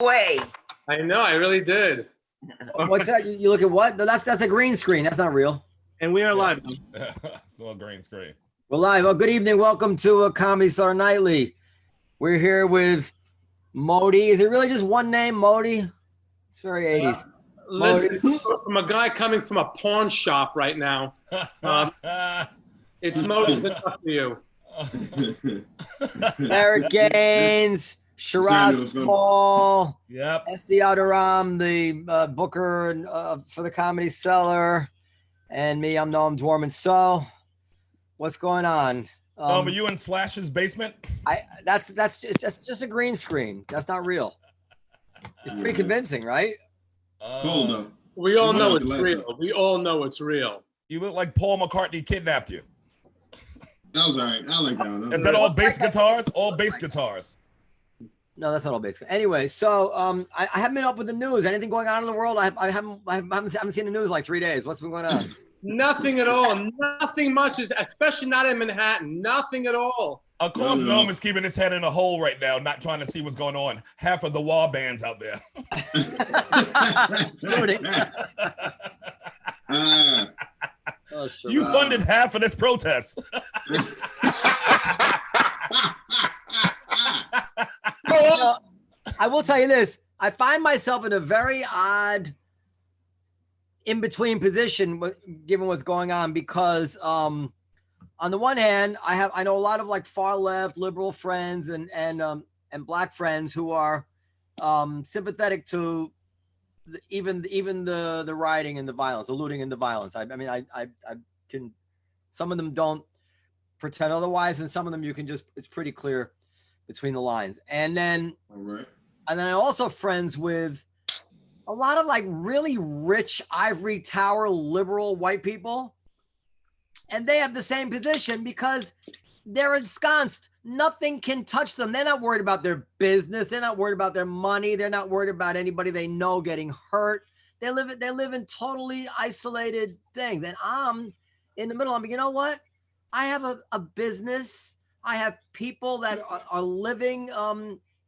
way. I know, I really did. What's that? You look at what? No, that's a green screen. That's not real. And we are live. It's all green screen. We're live. Oh, good evening. Welcome to a Comedy Cellar Nightly. We're here with Modi. Is it really just one name, Modi? It's very 80s. Listen, from a guy coming from a pawn shop right now. It's Modi. It's up to you. Eric Gaines, Sherrod Small, Yep. Estee, the booker for the Comedy Cellar, and me, I'm Noam Dworman. So, what's going on? No, but you in Slash's basement? That's just a green screen. That's not real. It's pretty convincing, right? Cool though. We all know it's real. We all know it's real. You look like Paul McCartney kidnapped you. That was all right. I like that one. Is that all bass guitars? All bass guitars. No, that's not all bass. Anyway, so I haven't been up with the news. Anything going on in the world? I haven't seen the news in like 3 days. What's been going on? Nothing at all. Nothing much is, especially not in Manhattan. Nothing at all. Of course, Noam is keeping his head in a hole right now, not trying to see what's going on. Half of the wall bands out there. You funded half of this protest. I will tell you this. I find myself in a very odd in-between position given what's going on, because on the one hand, I know a lot of like far left liberal friends and black friends who are sympathetic to even the rioting and the violence, the looting and the violence. I mean, I can, some of them don't pretend otherwise, and some of them you can just, it's pretty clear between the lines. And then, and then I'm also friends with a lot of like really rich ivory tower liberal white people, and they have the same position because they're ensconced. Nothing can touch them. They're not worried about their business. They're not worried about their money. They're not worried about anybody they know getting hurt. They live in totally isolated things. And I'm in the middle. I'm, you know what? I have a business. I have people that are living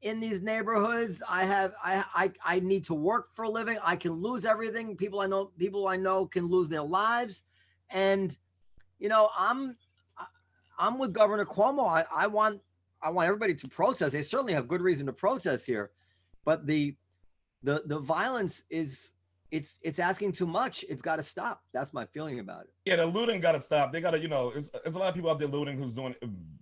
in these neighborhoods. I need to work for a living. I can lose everything. People I know can lose their lives. And you know, I'm with Governor Cuomo. I want everybody to protest. They certainly have good reason to protest here, but the violence is it's asking too much. It's got to stop. That's my feeling about it. Yeah, the looting got to stop. They got to, you know, there's a lot of people out there looting who's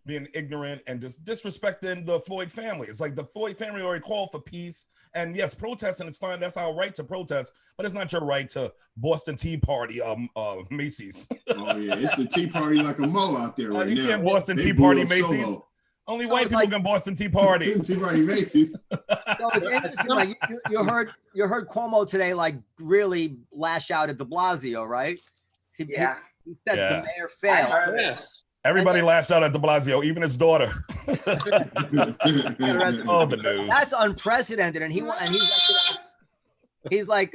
being ignorant and just disrespecting the Floyd family. It's like the Floyd family already called for peace, and yes, protesting is fine. That's our right to protest, but it's not your right to Boston Tea Party Macy's. Oh yeah, it's the Tea Party like a mole out there right now. You can't Boston Tea Party Macy's. Solo. Only white people can Boston Tea Party. Tea Party Macy's. So it's interesting. Like you heard Cuomo today, like really lash out at De Blasio, right? He said the mayor failed. Yes. Everybody lashed out at De Blasio, even his daughter. Oh, the news. That's unprecedented, and he's like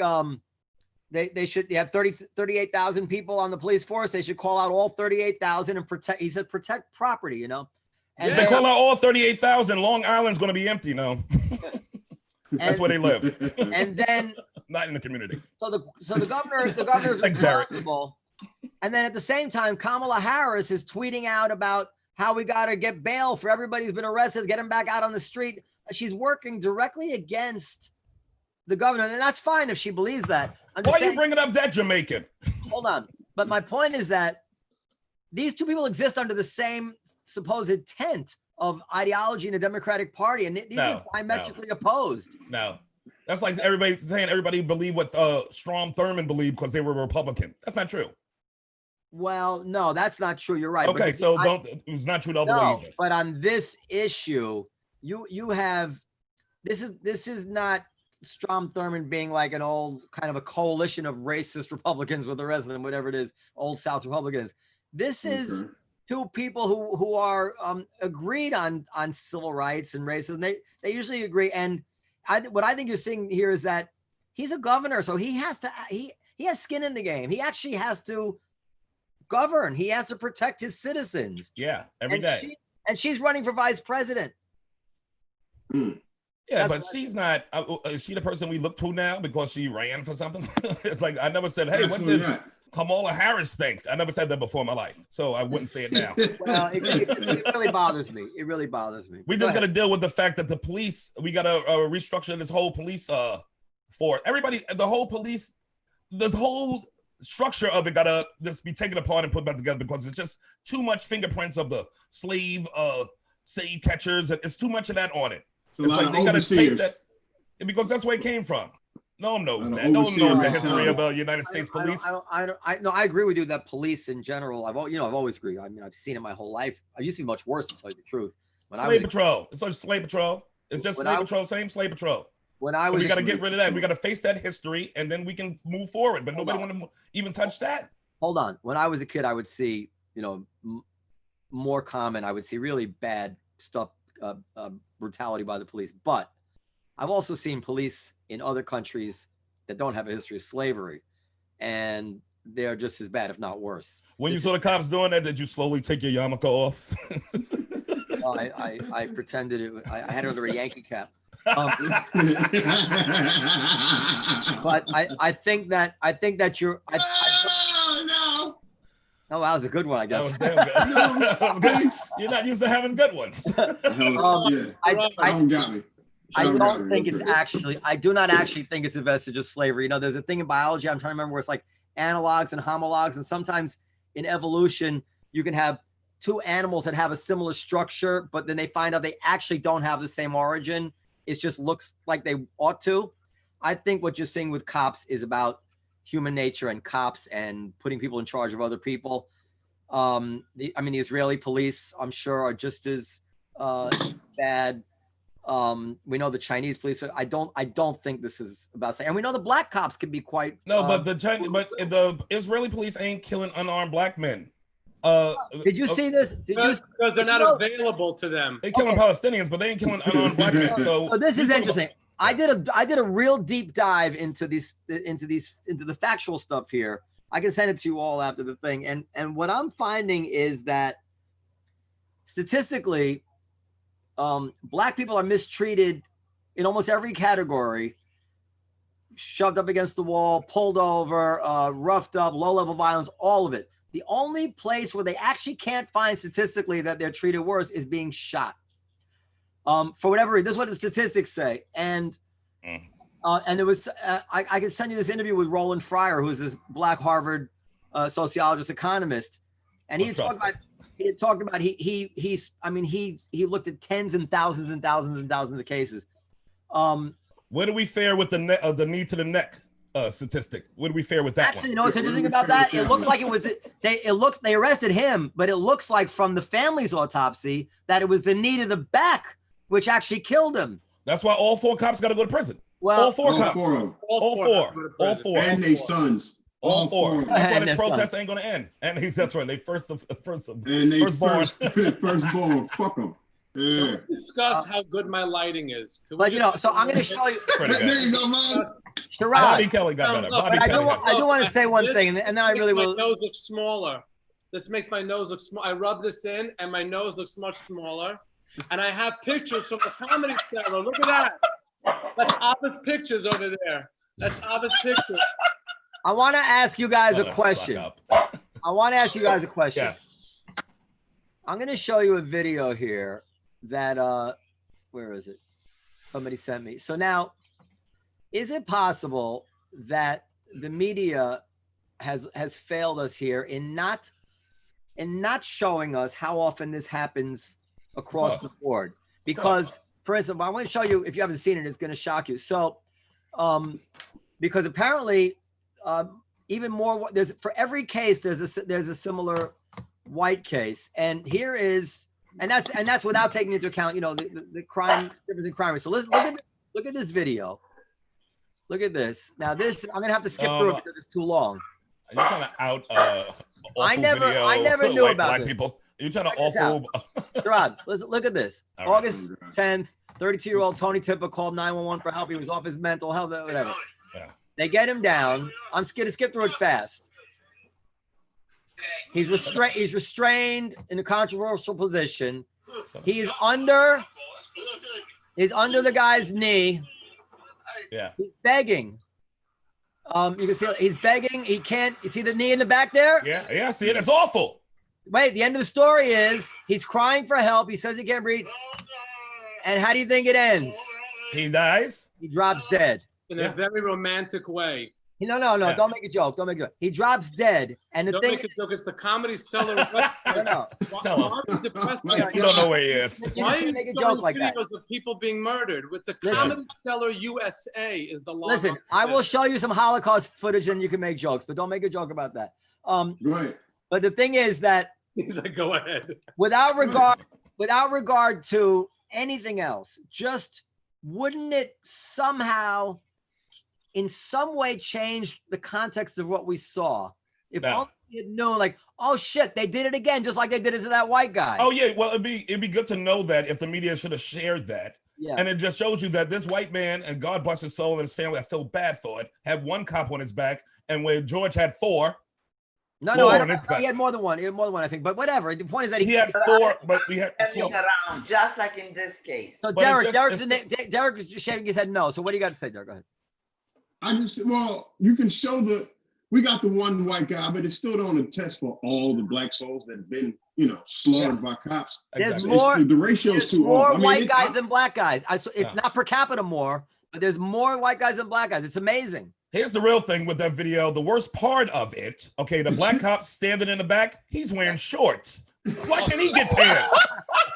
they should have 38,000 people on the police force. They should call out all 38,000 and protect. He said protect property, you know. And they call out all 38,000. Long Island's going to be empty now. That's where they live. And then not in the community. So the governor's responsible. And then at the same time, Kamala Harris is tweeting out about how we got to get bail for everybody who's been arrested, get him back out on the street. She's working directly against the governor, and that's fine if she believes that. Why are you bringing up that Jamaican? Hold on. But my point is that these two people exist under the same supposed tent of ideology in the Democratic Party, and these are diametrically opposed. No, that's like everybody saying everybody believed what Strom Thurmond believed because they were Republican. That's not true. Well, no, that's not true. You're right. Okay, so it's not true to believe it. But on this issue, you have this is not Strom Thurmond being like an old kind of a coalition of racist Republicans with the rest of them, whatever it is, old South Republicans. This is two people who are agreed on civil rights and racism. They usually agree. And what I think you're seeing here is that he's a governor, so he has skin in the game. He actually has to govern. He has to protect his citizens. Yeah, every day. And she's running for vice president. Yeah, That's but she's not. Is she the person we look to now because she ran for something? It's like I never said, "Hey, what Absolutely did not. Kamala Harris think?" I never said that before in my life, so I wouldn't say it now. well, it really bothers me. It really bothers me. We Go just got to ahead. deal with the fact that the police. We got to restructure this whole police force. Everybody, the whole police, the whole structure of it got to just be taken apart and put back together because it's just too much fingerprints of the slave catchers, and it's too much of that on it. It's a It's lot like of they got to take overseers. that because that's where it came from. Noam knows A lot that. of No one knows overseers the in history town. of the United States police. No, I agree with you that police in general, I've always agreed. I mean, I've seen it my whole life. I used to be much worse, to tell you the truth. When I Slave was, patrol. It's like slave patrol. It's just When slave I- patrol, same slave patrol. when I And was, we got to get rid of that. We got to face that history, and then we can move forward. But Hold nobody on. want to even touch that. hold on. When I was a kid, I would see, more common. I would see really bad stuff, brutality by the police. But I've also seen police in other countries that don't have a history of slavery, and they're just as bad, if not worse. When you saw the cops doing that, did you slowly take your yarmulke off? I pretended I had it under a Yankee cap. But I think that you're. Oh, no. Oh, that was a good one, I That guess. was damn good. That was good. Thanks. You're not used to having good ones. Yeah. I Sean got me. I Sean got don't me think real it's quick. actually, I do not actually think it's a vestige of slavery. There's a thing in biology, I'm trying to remember, where it's like analogs and homologs. And sometimes in evolution, you can have two animals that have a similar structure, but then they find out they actually don't have the same origin. It just looks like they ought to. I think what you're seeing with cops is about human nature and cops and putting people in charge of other people. The Israeli police, I'm sure, are just as bad. We know the Chinese police. I don't think this is about saying, and we know the black cops can be quite. But the Israeli police ain't killing unarmed black men. Did you see this? Because they're not available to them. They killing Palestinians, but they ain't killing unarmed black men. So this is interesting. I did a real deep dive into the factual stuff here. I can send it to you all after the thing. And what I'm finding is that statistically, black people are mistreated in almost every category: shoved up against the wall, pulled over, roughed up, low-level violence, all of it. The only place where they actually can't find statistically that they're treated worse is being shot. For whatever reason, this is what the statistics say. And it was, I can send you this interview with Roland Fryer, who's this black Harvard sociologist economist. And he had talked about he looked at tens and thousands and thousands and thousands of cases. Where do we fare with the knee to the neck statistic? Where do we fare with that Actually, one? you know what's interesting about that? It looks like it was they arrested him, but it looks like from the family's autopsy that it was the knee to the back which actually killed him. That's why all four cops got to go to prison. Well, all four All cops. four of them. All four. And they sons. All four. of them. That's why And this their protest sons. ain't gonna end. And that's right. They firstborn. Firstborn. Fuck them. Yeah. Discuss how good my lighting is. but so I'm going to show you, Pretty There good. you go, man. Bobby Sherrod. Kelly got better. Bobby But I Kelly got do want to say one thing, and then I really My will. nose looks smaller. This makes my nose look small. I rub this in, and my nose looks much smaller. And I have pictures from the comedy cellar. Look at that. That's Abba's pictures over there. That's Abba's pictures. I want to ask you guys a question. I want to ask you guys a question. Yes. I'm going to show you a video here that where is it? Somebody sent me. So now, is it possible that the media has failed us here in not showing us how often this happens across the board? Because, for instance, I want to show you, if you haven't seen it, it's going to shock you. So, because apparently, even more, for every case, there's a similar white case, and here is, and that's without taking into account, the crime difference in crime rate. So let's look at this video. Look at this. Now this, I'm gonna have to skip through it because it's too long. Are you trying to out I never knew about black this. people? Are you trying to Check this awful? Rod, look at this. All right. August 10th, 32-year-old Tony Tipper called 911 for help. He was off his mental health, whatever. Yeah. They get him down. I'm going to skip through it fast. He's restrained in a controversial position. He is under is under the guy's knee. Yeah. He's begging. You can see he's begging. He can't. You see the knee in the back there? Yeah. Yeah. See it. It's awful. Wait, the end of the story is he's crying for help. He says he can't breathe. And how do you think it ends? He dies. He drops dead. In a very romantic way. No. Yeah. Don't make a joke. Don't make a joke. He drops dead. And the Don't thing make a joke. It's the Comedy Cellar website. No. Tell him. Why are you depressed by You that? don't know where he is. Why are you make a showing joke like that? videos of people being murdered? It's a Listen. Comedy Cellar USA is the law. Listen, I will show you some Holocaust footage and you can make jokes, but don't make a joke about that. Go ahead. But the thing is that He's like, go ahead. without regard to anything else, just wouldn't it somehow in some way change the context of what we saw? If No. only we had known, like, oh shit, they did it again, just like they did it to that white guy. Oh yeah. Well, it'd be good to know that if the media should have shared that. Yeah. And it just shows you that this white man, and God bless his soul and his family, I feel bad for it, had one cop on his back, and where George had four, No, Four I on his don't, back. he had more than one. He had more than one, I think. But whatever. The point is that he had four, but we had Turning four. around, just like in this case. So But Derek, it's just- Derek is shaking his head no. So what do you got to say, Derek? Go ahead. You can show we got the one white guy, but it still don't attest for all the black souls that have been, slaughtered by cops. There's Exactly. more. The ratio's There's too more off. white guys than black guys. It's Yeah. not per capita more, but there's more white guys than black guys. It's amazing. Here's the real thing with that video. The worst part of it, okay, the black cop standing in the back, he's wearing shorts. Why can't he get pants?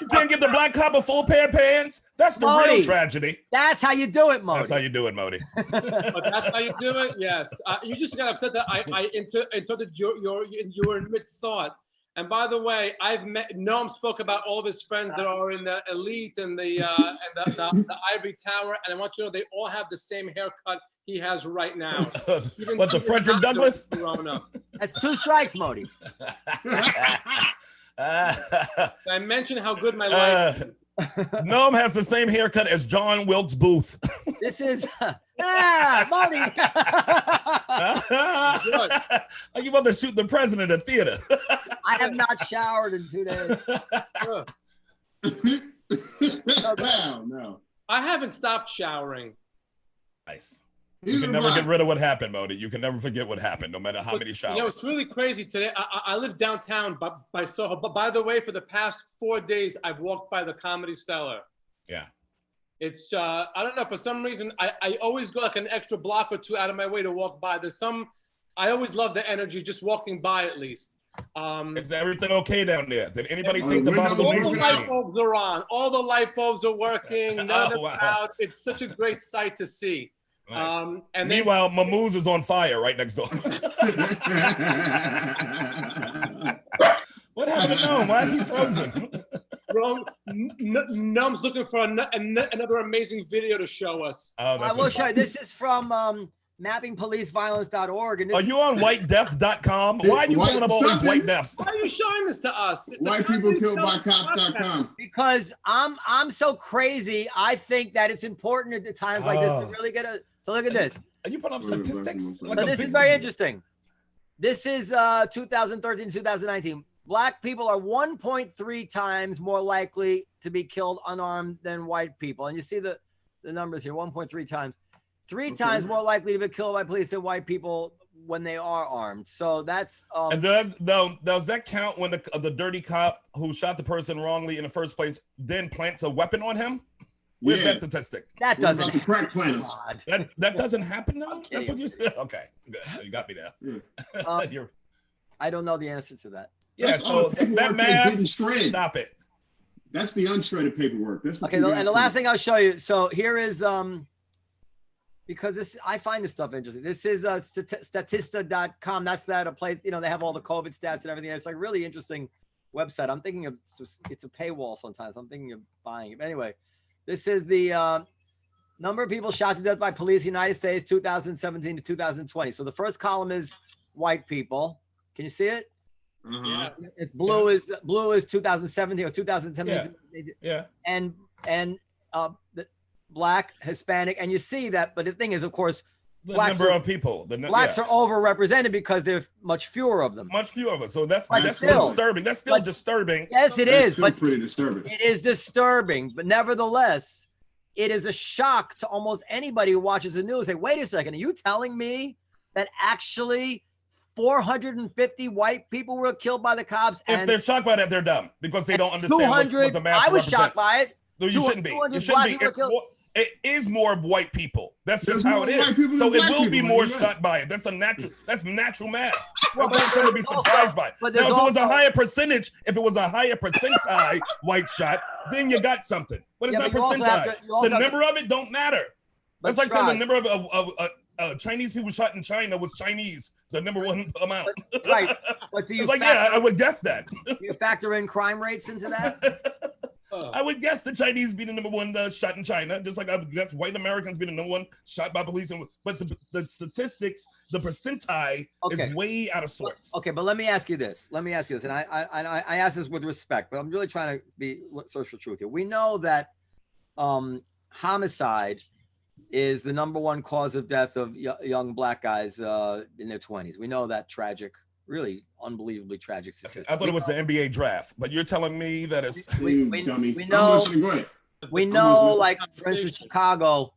You can't give the black cop a full pair of pants? That's the Modi. real tragedy. That's how you do it, Modi. That's how you do it, Modi. But that's how you do it. Yes. You just got upset that I interrupted your in mid thought. And by the way, I've met Noam spoke about all of his friends that are in the elite and the ivory tower, and I want you to know they all have the same haircut he has right now. What, the Frederick Douglass? Corona. That's 2 strikes, Modi. I mentioned how good my life is. Noam has the same haircut as John Wilkes Booth. This is Modi. Like you about to shoot the president at theater. I have not showered in 2 days. No. I haven't stopped showering. Nice. You can never get rid of what happened, Modi. You can never forget what happened, no matter how many showers. It's really crazy today. I live downtown by Soho. But by the way, for the past 4 days, I've walked by the Comedy Cellar. Yeah. It's I don't know, for some reason I always go like an extra block or 2 out of my way to walk by. I always love the energy just walking by at least. Is everything okay down there? Did anybody take the all bottom of the All the nation light machine? bulbs are on. All the light bulbs are working. None of them Oh, wow. out. It's such a great sight to see. Nice. And then Meanwhile, Mammoose is on fire right next door. What happened to Noam? Why is he frozen? Noam's looking for another amazing video to show us. Oh, I that's will what- show you. This is from mappingpoliceviolence.org. And this Are you on whitedeath.com? Why are you pulling up all these white deaths? Why are you showing this to us? It's a White people Comedy killed by Cellar podcast. cops.com. because I'm so crazy. I think that it's important at the times like this to really get a. So look at this. Are you putting up statistics? So this is very interesting. This is 2013, 2019. Black people are 1.3 times more likely to be killed unarmed than white people. And you see the numbers here, 1.3 times. 3 times more likely to be killed by police than white people when they are armed. So that's And does that count when the dirty cop who shot the person wrongly in the first place then plants a weapon on him? Where's Yeah. that statistic? that What doesn't about the crack planters? God. That doesn't happen now? Okay. That's what you said? Okay, good. You got me there. You're- I don't know the answer to that. yeah, That's so all the paperwork that they math, didn't shred. stop it. That's the unshredded paperwork. That's what Okay, you got and the from last it. thing I'll show you. So here is because I find this stuff interesting. This is statista.com. That's a place, they have all the COVID stats and everything. It's like a really interesting website. I'm thinking of it's a paywall sometimes. I'm thinking of buying it. But anyway, this is the number of people shot to death by police in the United States 2017 to 2020. So the first column is white people. Can you see it? Uh-huh. It's blue is 2017 or 2017. Yeah. And the Black, Hispanic, and you see that. But the thing is, of course, The Blacks number are- of people. blacks are overrepresented because there's much fewer of them. much fewer of us. So that's But still- disturbing. That's still but- disturbing. Yes, it That's is, still but pretty disturbing. it is disturbing. But nevertheless, it is a shock to almost anybody who watches the news. Say, wait a second, are you telling me that actually 450 white people were killed by the cops? If they're shocked by that, they're dumb because they don't understand 200, what the math I was represents. shocked by it. No, you shouldn't be. You shouldn't be. It is more white people. That's just how it is. So it will be more shocked by it. That's natural math. Well, that's not something to be surprised by. Now, if it was a higher percentage, if it was a higher percentile white shot, then you got something. But it's not percentile. The number of it don't matter. That's like saying the number of Chinese people shot in China was Chinese, the number one amount. Right. But do you it's like, yeah, I would guess that. Do you factor in crime rates into that? I would guess the Chinese be the number one shot in China, just like I would guess white Americans be the number one shot by police. But the statistics, the percentile is way out of sorts. Okay, but let me ask you this. And I ask this with respect, but I'm really trying to be search for truth here. We know that homicide is the number one cause of death of young black guys in their 20s. We know that tragic, really unbelievably tragic statistic. I thought it was the NBA draft, but you're telling me that it's we know, like for instance, Chicago,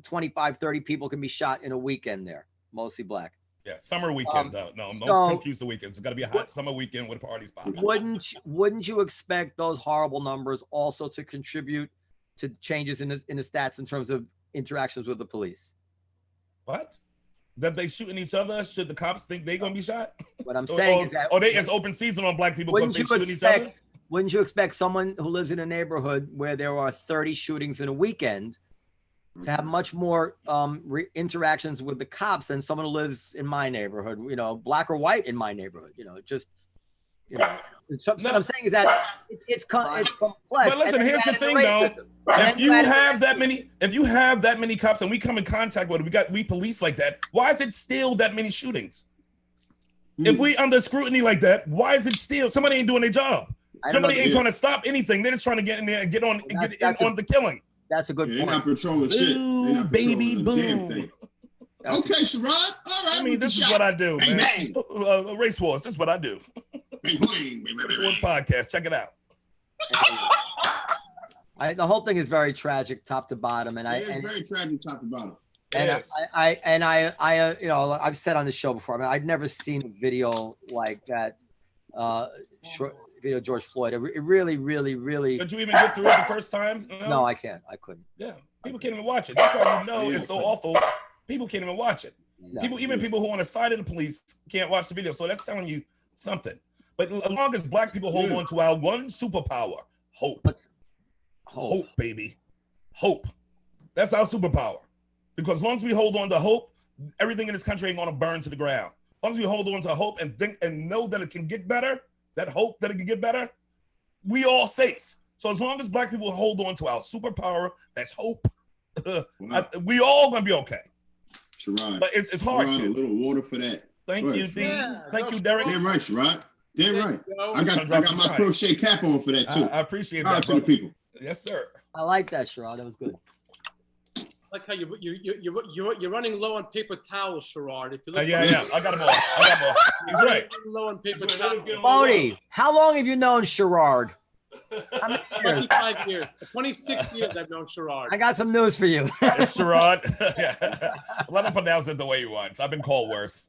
25, 30 people can be shot in a weekend there, mostly black. Yeah, summer weekend though. No, don't confuse the weekends. It's got to be a hot summer weekend with parties popping. Wouldn't you expect those horrible numbers also to contribute to changes in the stats in terms of interactions with the police? What? That they shooting each other? Should the cops think they're gonna be shot? What I'm saying is that it's open season on black people because they shooting each other. Wouldn't you expect someone who lives in a neighborhood where there are 30 shootings in a weekend to have much more interactions with the cops than someone who lives in my neighborhood? You know, black or white in my neighborhood. You know, just So what I'm saying is that it's complex. But listen, here's the thing, though. If you have that many cops and we come in contact with it, we police like that, why is it still that many shootings? If we under scrutiny like that, why is it still? Somebody ain't doing their job. Somebody ain't trying to stop anything. They're just trying to get in there and get in on the killing. That's a good point. They're not patrolling shit. They're not baby, patrolling damn thing. Okay, Sherrod. All right. I mean, this is what I do, man. Bang. Race Wars. This is what I do. Race Wars podcast. Check it out. The whole thing is very tragic, top to bottom, and it's very tragic, top to bottom. And I you know, I've said on the show before, I mean, I'd never seen a video like that. Video of George Floyd. It really. Did you even get through it the first time? No, I can't. I couldn't. Yeah, people can't even watch it. That's why you know it's so awful. People can't even watch it. No. People who are on the side of the police can't watch the video. So that's telling you something. But as long as black people hold on to our one superpower, hope. Hope, baby. Hope. That's our superpower. Because once we hold on to hope, everything in this country ain't gonna burn to the ground. Once we hold on to hope and think and know that it can get better, that hope that it can get better, we all safe. So as long as black people hold on to our superpower, that's hope, we all gonna be okay. Sherrod. But it's hard to. A little water for that. Thank you, D. Thank you, Derek. Damn right, Sherrod. Damn right. I got my crochet cap on for that too. I appreciate that, to the people. Yes, sir. I like that, Sherrod. That was good. I like how you're running low on paper towels, Sherrod. If you look yeah, I got them all. He's right. Low on paper towels. Bodie, how long have you known Sherrod? How many years? 25 years. 26 years I've known Sherrod. I got some news for you. It's Sherrod. Let him pronounce it the way he wants. I've been called worse.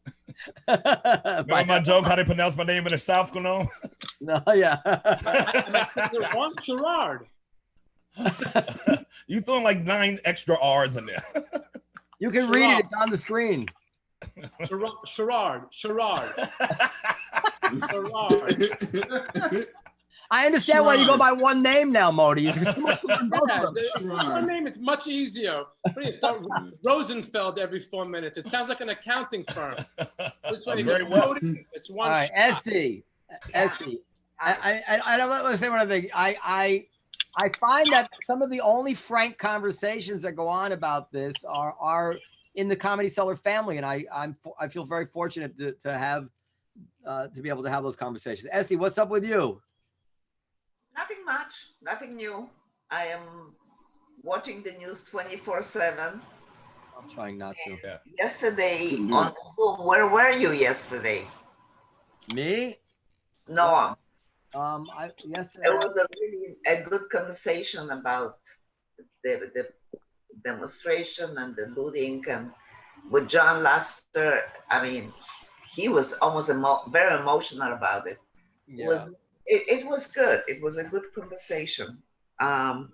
Remember my joke, how they pronounce my name in the South, Noam? No, yeah. One Sherrod. You throwing like 9 extra R's in there. You can read it. It's on the screen. Sherrod. I understand why you go by one name now, Modi. One name, it's much easier. Rosenfeld every 4 minutes. It sounds like an accounting firm. Very well. It's one. All right, Estee. I don't want to say one other thing. I find that some of the only frank conversations that go on about this are in the Comedy Cellar family, and I feel very fortunate to have to be able to have those conversations. Estee, what's up with you? Nothing much, nothing new. I am watching the news 24/7. I'm trying not to. Yeah. Yesterday on Zoom, where were you yesterday? Me? Noam. Yesterday There was a good conversation about the demonstration and the looting, and with John Laster, I mean, he was almost very emotional about it. Yeah. It was good. It was a good conversation. But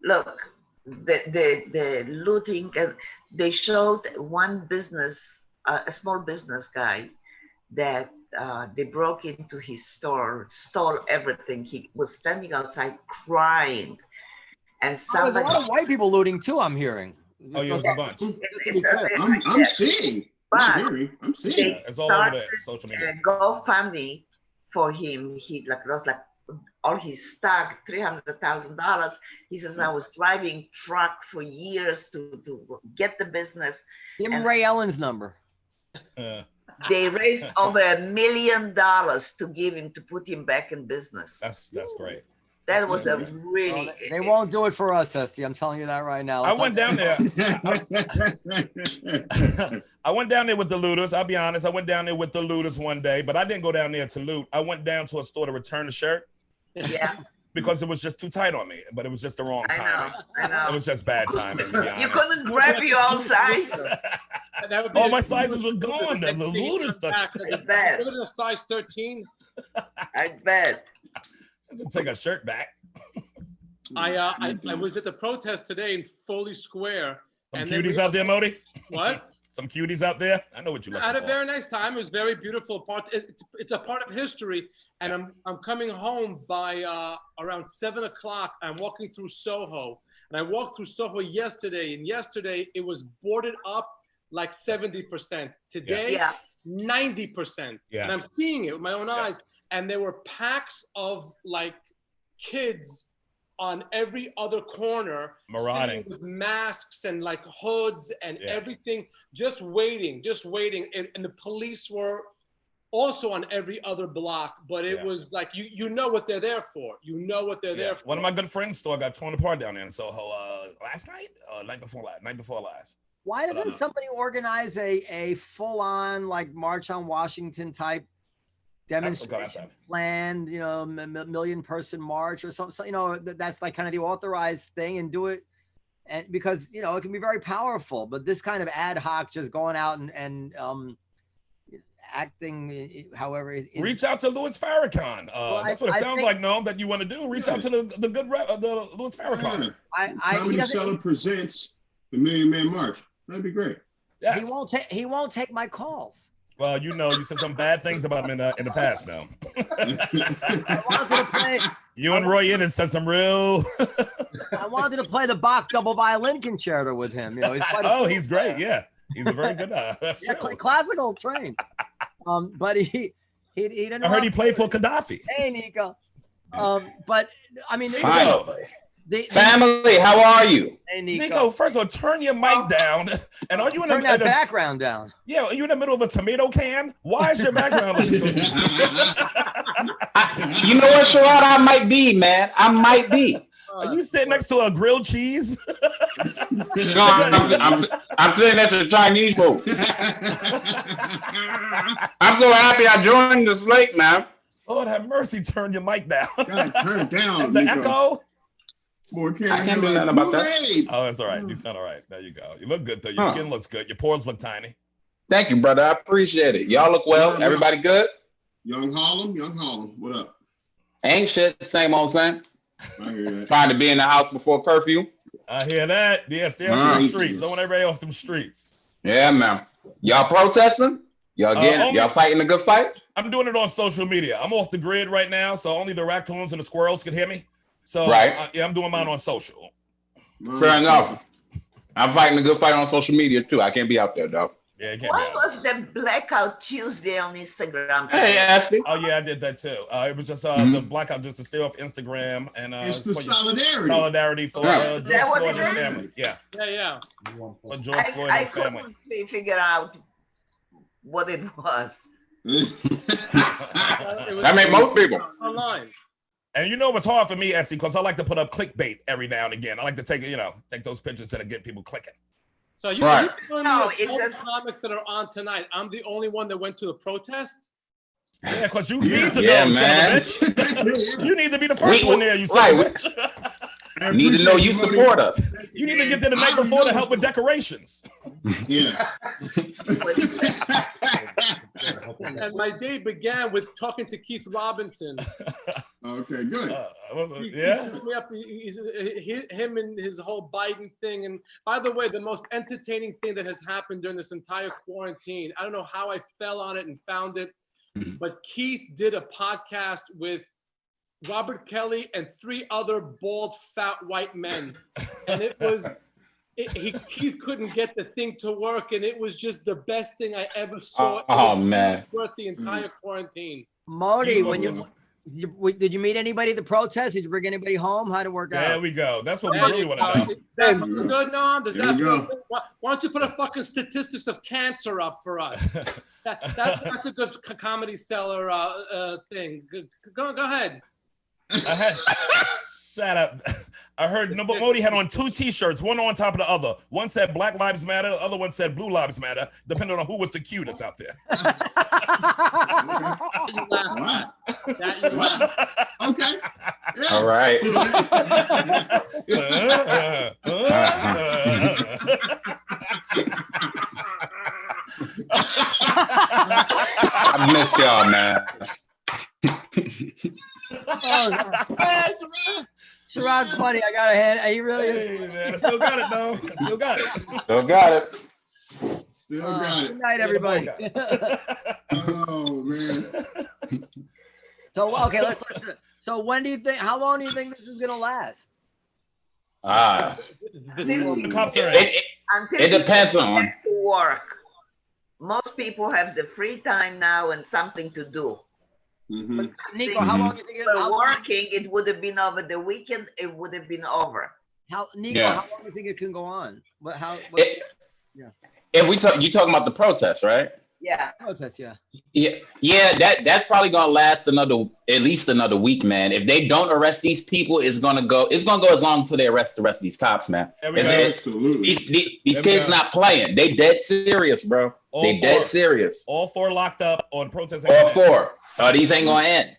look, the looting, they showed one business, a small business guy that they broke into his store, stole everything. He was standing outside crying, and Oh, there's a somebody. lot of white people looting too, I'm hearing. Oh, yeah, it's a bunch. I'm seeing. Not hearing. I'm seeing. Yeah, it's all over there, social media. GoFundMe for him. He lost all his stock, $300,000. He says, I was driving truck for years to get the business. Give him And Ray Ellen's number. they raised over $1 million to give him, to put him back in business. That's great. That was a really. Well, they won't do it for us, Estee. I'm telling you that right now. I went down there. I went down there with the looters. I'll be honest. I went down there with the looters one day, but I didn't go down there to loot. I went down to a store to return the shirt. Yeah. Because it was just too tight on me, but it was just the wrong timing. I know. It was just bad timing, to be honest. You couldn't grab your own size. All my sizes were gone. The looters stuff. I bet. Look at a size 13. I bet. Take a shirt back. I was at the protest today in Foley Square. Some cuties out there, Modi? What? Some cuties out there? I know what you're I looking had a for. very nice time. It was very beautiful. It's a part of history. And I'm coming home by around 7 o'clock. I'm walking through Soho. And I walked through Soho yesterday. And yesterday it was boarded up like 70%. Today, 90%. Yeah. And I'm seeing it with my own eyes. And there were packs of like kids on every other corner, marauding with masks and like hoods and everything, just waiting. And the police were also on every other block, but it was like, you know what they're there for. You know what they're there for. One of my good friends' store got torn apart down there in Soho last night, night before last. Why doesn't somebody organize a full-on like March on Washington type demonstration planned, you know, million-person march or something? You know, that's like kind of the authorized thing, and do it, and because you know it can be very powerful. But this kind of ad hoc, just going out and acting, however, is reach out to Louis Farrakhan. That's what it sounds like, Noam, that you want to do. Reach out to the good rep of the Louis Farrakhan. Comedy Cellar presents the Million Man March. That'd be great. Yes. He won't take my calls. Well, you know, you said some bad things about him in the past now. I wanted to play. You and Roy Innes said some real. I wanted to play the Bach double violin concerto with him. You know, he's great. Yeah, he's a very good. That's classical trained. But he didn't. I heard he played for Gaddafi. Hey, Neko. But I mean, family, how are you? Hey, Neko. Neko, first of all, turn your mic down. And are you in turn that background down? Yeah, are you in the middle of a tomato can? Why is your background looking so stupid? You know what, Sherrod? I might be, man. I might be. Are you sitting next to a grilled cheese? No, I'm sitting next to the Chinese food. I'm so happy I joined this late, man. Lord have mercy, turn your mic down. God, turn it down. The echo? I can't do nothing about that. Oh, that's all right. You sound all right. There you go. You look good, though. Your skin looks good. Your pores look tiny. Thank you, brother. I appreciate it. Y'all look well. Everybody good? Young Harlem, what up? Ain't shit. Same old same. Trying to be in the house before curfew. I hear that. Yes, they're off the streets. I want everybody off them streets. Yeah, man. Y'all protesting? Y'all fighting a good fight? I'm doing it on social media. I'm off the grid right now, so only the raccoons and the squirrels can hear me. So I'm doing mine on social. Fair enough. I'm fighting a good fight on social media too. I can't be out there, dog. Yeah, can't What was the Blackout Tuesday on Instagram? Hey, Estee. Oh yeah, I did that too. It was just the blackout just to stay off Instagram and it's the solidarity for George Floyd and his family. Yeah. For George Floyd and his family. I couldn't figure out what it was. I mean, most people online. And you know what's hard for me, Estee, because I like to put up clickbait every now and again. I like to take those pictures that get people clicking. So you telling me all the comics that are on tonight, I'm the only one that went to the protest? Yeah, because you Yeah. need to Yeah, go, son man. of a bitch. You need to be the first one there, you son Right. of a bitch. I Need to know appreciate you Modi. support us. You need to get there the I night already before to know help with decorations. Yeah. And my day began with talking to Keith Robinson. Okay, good. He Yeah. hooked me up. Him and his whole Biden thing. And by the way, the most entertaining thing that has happened during this entire quarantine, I don't know how I fell on it and found it, but Keith did a podcast with Robert Kelly and 3 other bald, fat white men. And it was, Keith couldn't get the thing to work. And it was just the best thing I ever saw. Oh, man. Worth the entire quarantine. Modi, did you meet anybody at the protest? Did you bring anybody home? How'd it work out? There we go. That's what we There really you want go. to know. Is that good, Noam? Does There that we feel go. good? Why don't you put a fucking statistics of cancer up for us? That's a good comedy Cellar thing. Go ahead. Shut up. I heard Modi had on 2 T-shirts, one on top of the other. One said Black Lives Matter, the other one said Blue Lives Matter, depending on who was the cutest out there. Wow. Okay. Yeah. All right. I missed y'all, man. Sherrod's funny. I got a hand. He really is. Hey, man, I still got it, though. I still got it. Still got it. Still got it. Good night, everybody. Oh man. So okay, let's. So when do you think? How long do you think this is gonna last? The cops are in. Until It depends people on. get to work. Most people have the free time now and something to do. Mm-hmm. Neko, how long do you think? If we're working, it would have been over the weekend. It would have been over. Neko, Yeah. how long do you think it can go on? What? If we talk, you talking about the protests, right? Yeah. Protest, yeah. Yeah. That's probably gonna last at least another week, man. If they don't arrest these people, it's gonna go as long until they arrest the rest of these cops, man. There we go. Absolutely. These kids not playing. They dead serious, bro. They dead serious. All 4 locked up on protest. All 4. These ain't gonna end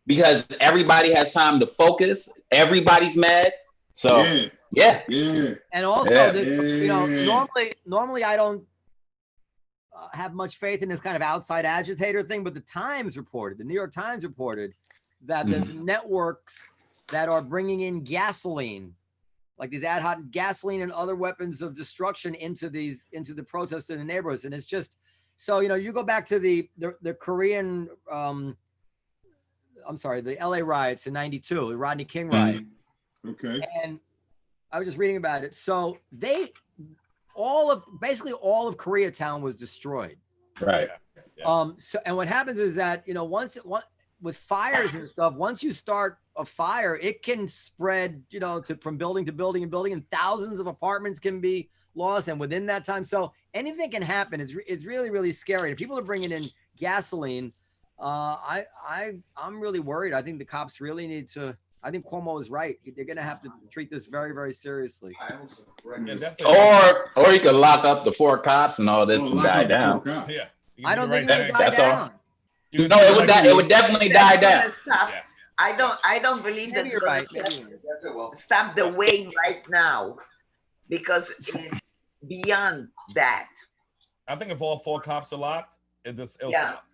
because everybody has time to focus. Everybody's mad. So yeah. And also, this, normally I don't have much faith in this kind of outside agitator thing, but the New York Times reported that there's networks that are bringing in gasoline, like these ad hoc gasoline and other weapons of destruction into the protests in the neighborhoods. And it's just, so, you go back to the Korean, the LA riots in 92, the Rodney King riots. Okay. And I was just reading about it. So basically all of Koreatown was destroyed. Right. And what happens is that, once with fires and stuff, once you start a fire, it can spread, from building to building and building, and thousands of apartments can be lost. And within that time, so anything can happen. It's really, really scary. If people are bringing in gasoline, I'm really worried. I think the cops really need to. I think Cuomo is right. They're going to have to treat this very, very seriously. Or you could lock up the 4 cops and all this to die down. Yeah. I don't think it would die down. No, it would definitely die down. Yeah. I don't believe that's going to stop the wave right now, because it's beyond that. I think if all 4 cops are locked, it'll stop.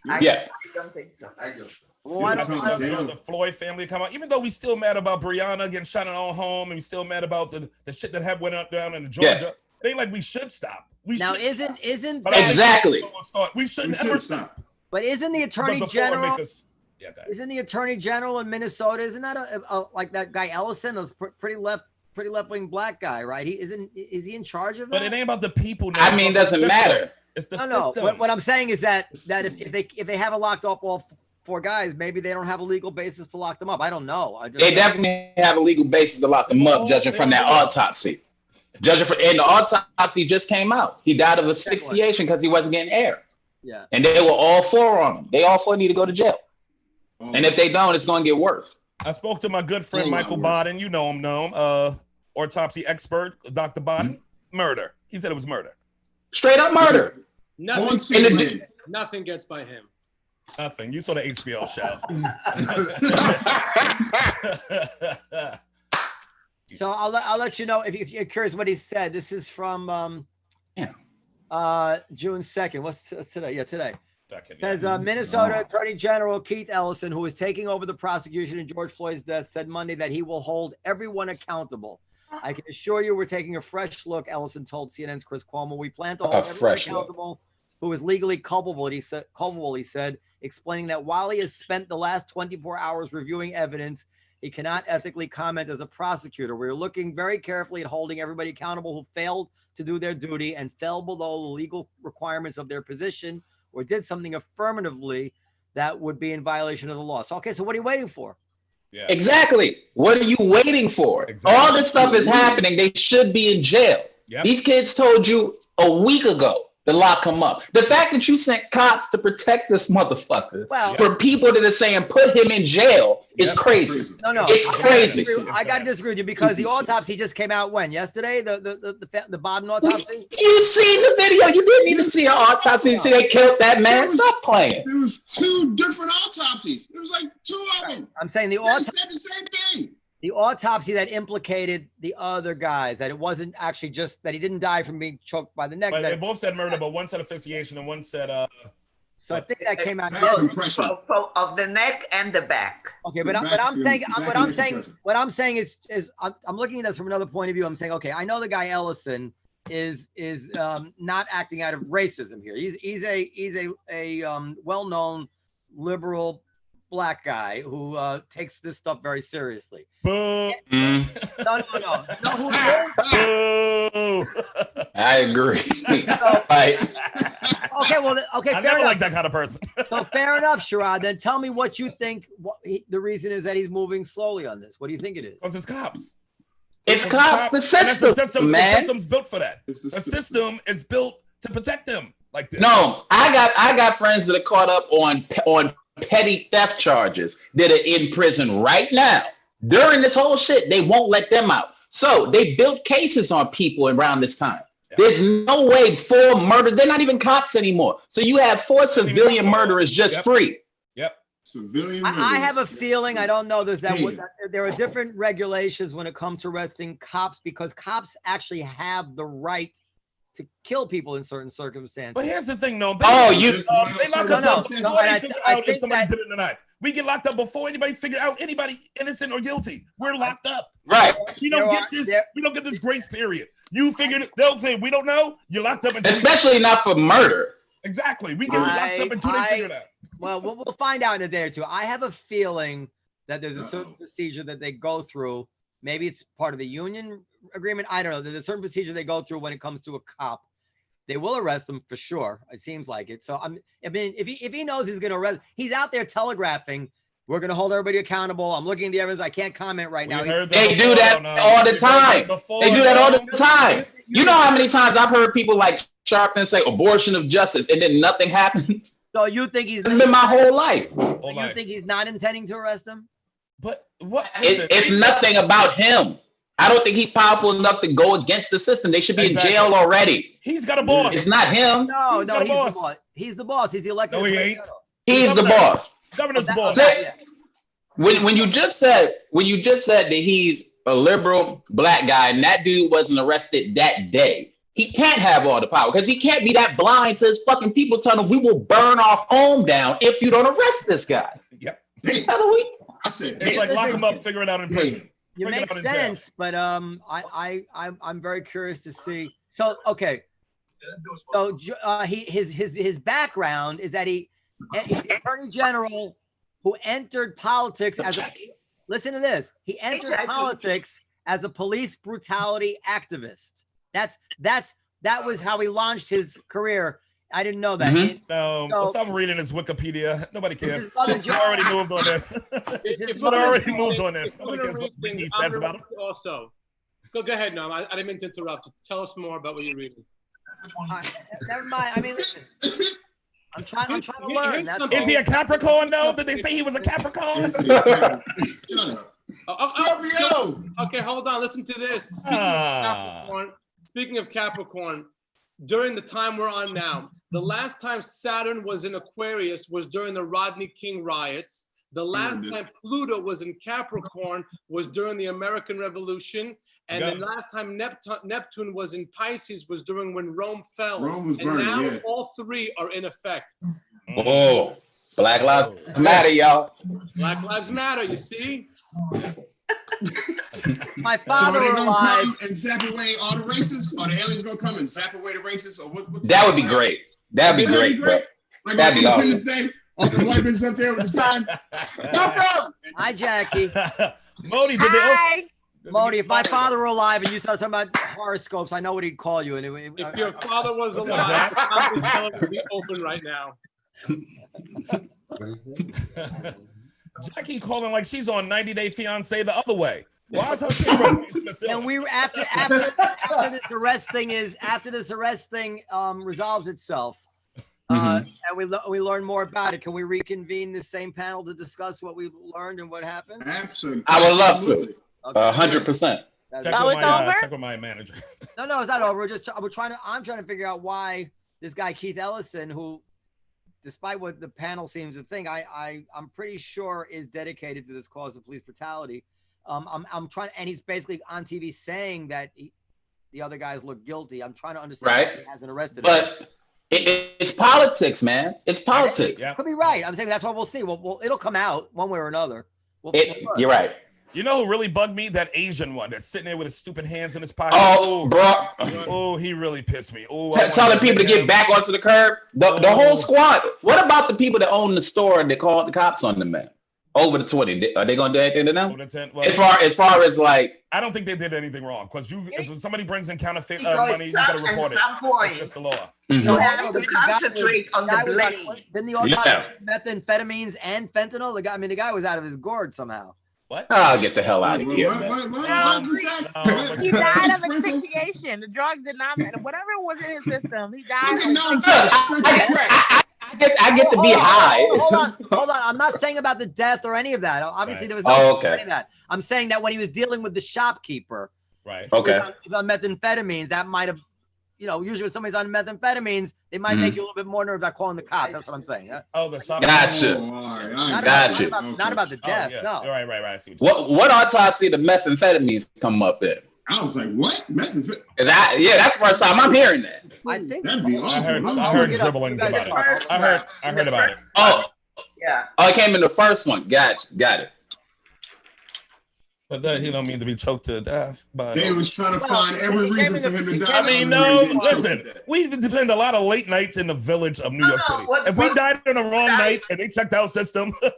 I don't think so. I do. I think the Floyd family come out, even though we still mad about Breonna getting shot in our own home, and we still mad about the shit that went up down in Georgia. It ain't like we should stop. Isn't that exactly? We shouldn't ever stop. But isn't the attorney general? Isn't the attorney general in Minnesota? Isn't that like that guy Ellison, a pretty left-wing black guy, right? Is he in charge of that? But it ain't about the people now. I mean, it doesn't matter. It's the system. No. What I'm saying is that if they haven't locked up all 4 guys, maybe they don't have a legal basis to lock them up. I don't know. They definitely have a legal basis to lock them up, judging from that autopsy. And the autopsy just came out. He died of asphyxiation because he wasn't getting air. Yeah. And they were all 4 on him. They all 4 need to go to jail. And if they don't, it's going to get worse. I spoke to my good friend Michael Bodden. You know him, Noam. Autopsy expert, Dr. Bodden. Murder. He said it was murder. Straight up murder. Nothing gets by him. Nothing. You saw the HBO show. So I'll let you know if you're curious what he said. This is from June 2nd. What's today? Yeah, today. Says Minnesota Attorney General Keith Ellison, who is taking over the prosecution in George Floyd's death, said Monday that he will hold everyone accountable. I can assure you we're taking a fresh look, Ellison told CNN's Chris Cuomo. We plan to hold everyone accountable who is legally culpable, he said, explaining that while he has spent the last 24 hours reviewing evidence, he cannot ethically comment as a prosecutor. We're looking very carefully at holding everybody accountable who failed to do their duty and fell below the legal requirements of their position or did something affirmatively that would be in violation of the law. So, okay, so what are you waiting for? Yeah. Exactly. What are you waiting for? Exactly. All this stuff is happening. They should be in jail. Yep. These kids told you a week ago to lock them up. The fact that you sent cops to protect this motherfucker for people that are saying put him in jail is crazy. No, it's crazy. I got to disagree with you because the autopsy just came out when? Yesterday? The Biden autopsy? You seen the video. You didn't even see an autopsy. You see they killed that man. Stop playing. There was 2 different autopsies. There was like 2 of them. I'm saying the autopsy said the same thing. The autopsy that implicated the other guys, that it wasn't actually just that he didn't die from being choked by the neck. But they both said murder, but one said aspihyxiation and one said so I think that came out of the neck and the back. Okay, but I'm saying is I'm looking at this from another point of view. I'm saying, okay, I know the guy Ellison is not acting out of racism here. He's a well-known liberal Black guy who takes this stuff very seriously. Boo. No. You know who it is? Boo. I agree. Okay, well, okay, I fair never enough. like that kind of person. So fair enough, Sherrod. Then tell me what you think. The reason is that he's moving slowly on this. What do you think it is? Because it's cops. It's cops. The system, man. The system's built for that. The system is built to protect them like this. No, I got friends that are caught up on petty theft charges that are in prison right now. During this whole shit, they won't let them out. So they built cases on people around this time. Yeah. There's no way 4 murders. They're not even cops anymore. So you have 4 civilian murderers just free. Yep. Civilian. I have a feeling, I don't know, there are different regulations when it comes to arresting cops because cops actually have the right to kill people in certain circumstances. But here's the thing, Noam. They lock us up before they figure out if somebody did it or not. We get locked up before anybody figure out anybody innocent or guilty. We're locked up. Right. We don't get this. We don't get this grace period. You figured it. They'll say we don't know. You're locked up. Especially not for murder. Exactly. We get locked up until they figure it out. Well, we'll find out in a day or two. I have a feeling that there's a certain procedure that they go through. Maybe it's part of the union agreement. I don't know. There's a certain procedure they go through when it comes to a cop. They will arrest him for sure. It seems like it. So I mean, if he knows he's going to arrest, he's out there telegraphing, we're going to hold everybody accountable. I'm looking at the evidence. I can't comment right now. They do that all the time. They do that all the time. You know how many times I've heard people like Sharpton say abortion of justice and then nothing happens? So you think he's... It's been my whole life. So you think he's not intending to arrest him? But what? It's nothing about him. I don't think he's powerful enough to go against the system. They should be in jail already. He's got a boss. It's not him. No, he's the boss. He's the boss. He's the elected. No, he ain't. He's the boss. Governor's the boss. When you just said that he's a liberal Black guy and that dude wasn't arrested that day, he can't have all the power because he can't be that blind to his fucking people telling him we will burn our home down if you don't arrest this guy. Yep. I said it's like lock him up, figure it out in prison. It makes sense, but I'm very curious to see. So okay, so his background is that he's the Attorney General who entered politics as a. Listen to this. He entered politics as a police brutality activist. That was how he launched his career. I didn't know that. Mm-hmm. Stop reading his Wikipedia. Nobody cares. You already moved on this. Nobody cares what he says about him. Also, go ahead, Noam. I didn't mean to interrupt. Tell us more about what you're reading. Never mind. I mean, listen. I'm trying to learn. Is he a Capricorn? No. Did they say he was a Capricorn? Okay, hold on. Listen to this. Speaking of Capricorn, during the time we're on now. The last time Saturn was in Aquarius was during the Rodney King riots. The last time Pluto was in Capricorn was during the American Revolution. And the last time Neptune was in Pisces was during when Rome fell. Rome was and burning, now yeah. all three are in effect. Oh, Black Lives Matter, y'all. Black Lives Matter, you see? My So father are they gonna alive. come and zap away all the racists? Or the aliens gonna come and zap away the racists? Or what That would be great. That'd be great, bro. Like That'd be on awesome. Independence Day, all the white bitches up there with the sign. Hi, Jackie. Modi, did they also? Modi, if my father were alive and you started talking about horoscopes, I know what he'd call you. And If your father was What's alive, up, the comedy would be open right now. Jackie calling like she's on 90 Day Fiance the other way. Why is her camera facing the ceiling? And we were after this arrest thing resolves itself, and we learn more about it. Can we reconvene the same panel to discuss what we've learned and what happened? Absolutely. I would love to. Okay. 100%. Check with my manager. No, it's not over. I'm trying to figure out why this guy Keith Ellison, who, despite what the panel seems to think, I'm pretty sure is dedicated to this cause of police brutality. I'm trying, and he's basically on TV saying that the other guys look guilty. I'm trying to understand why he hasn't arrested him. But it's politics, man. It's politics. Yeah. Could be right. I'm saying that's what we'll see. Well, it'll come out one way or another. You're right. You know who really bugged me? That Asian one that's sitting there with his stupid hands in his pocket. Oh, bro. Oh, he really pissed me. Oh, Telling people to get back onto the curb. The whole squad. What about the people that own the store and they called the cops on them, man? Over the 20. Are they gonna do anything to them? Well, As far as like, I don't think they did anything wrong because if somebody brings in counterfeit Because money, you gotta report it. At some point, It's just the law. you have to concentrate on the blame. Didn't the autopsy methamphetamines and fentanyl? The guy was out of his gourd somehow. What? oh, get the hell out of here, man. He died of asphyxiation. The drugs did not matter. Whatever was in his system, he died. I get to be high. Hold on. I'm not saying about the death or any of that. Obviously, there was no any of that. I'm saying that when he was dealing with the shopkeeper, right? Okay. On methamphetamines, that might have, usually when somebody's on methamphetamines, they might make you a little bit more nervous about calling the cops. That's what I'm saying. Oh, the shopkeeper. Gotcha. Not about the death. Yeah. No. Right. I see What autopsy did methamphetamines come up in? I was like, what? That's the first time I'm hearing that. I think That'd be awesome. I heard dribblings about it. I heard about it. Oh, Yeah. Oh, it came in the first one. Got it. But that he don't mean to be choked to death. But They was trying to find every reason for him to die. I mean, no, listen, we spend a lot of late nights in the village of New York City. If we died on the wrong night and they checked our system, No.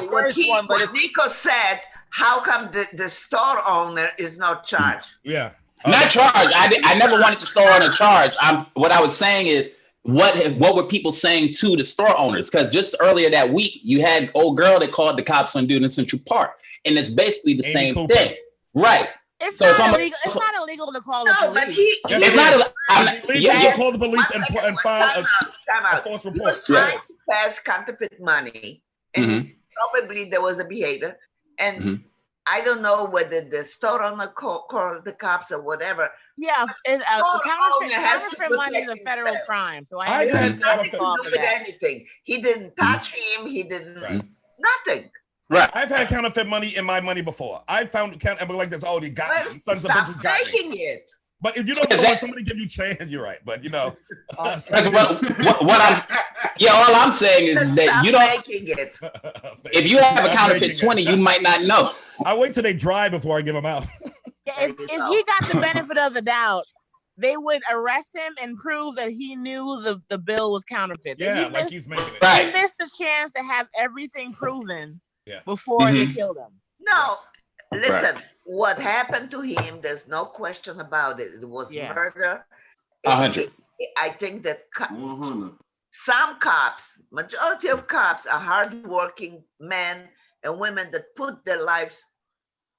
What Neko said, how come the store owner is not charged? yeah. Not charged. I never wanted to store on a charge. What I was saying is, what were people saying to the store owners? Because just earlier that week, you had old girl that called the cops on dude in Central Park, and it's basically the same thing, right? It's not illegal. It's not illegal to call the police. But It's illegal to call the police and file a false He report. was trying to pass counterfeit money, and probably there was a behavior, and I don't know whether the store owner called the cops or whatever. Yeah, counterfeit money is a federal crime. So I've had Nothing to do with anything. He didn't touch him. He didn't. Nothing. Right. I've had counterfeit money in my money before. I found and like this. Oh, they got me. Sons of Stop bitches got me. making it. But if you don't know when somebody give you change, you're right. But all I'm saying is that you don't. Making it. If you have a counterfeit 20, you might not know. I wait till they dry before I give them out. If he got the benefit of the doubt, they would arrest him and prove that he knew the bill was counterfeit. Yeah, like he's making it. He missed the chance to have everything proven before they killed him. No, listen, what happened to him, there's no question about it. It was murder. 100. I think that some cops, majority of cops are hardworking men and women that put their lives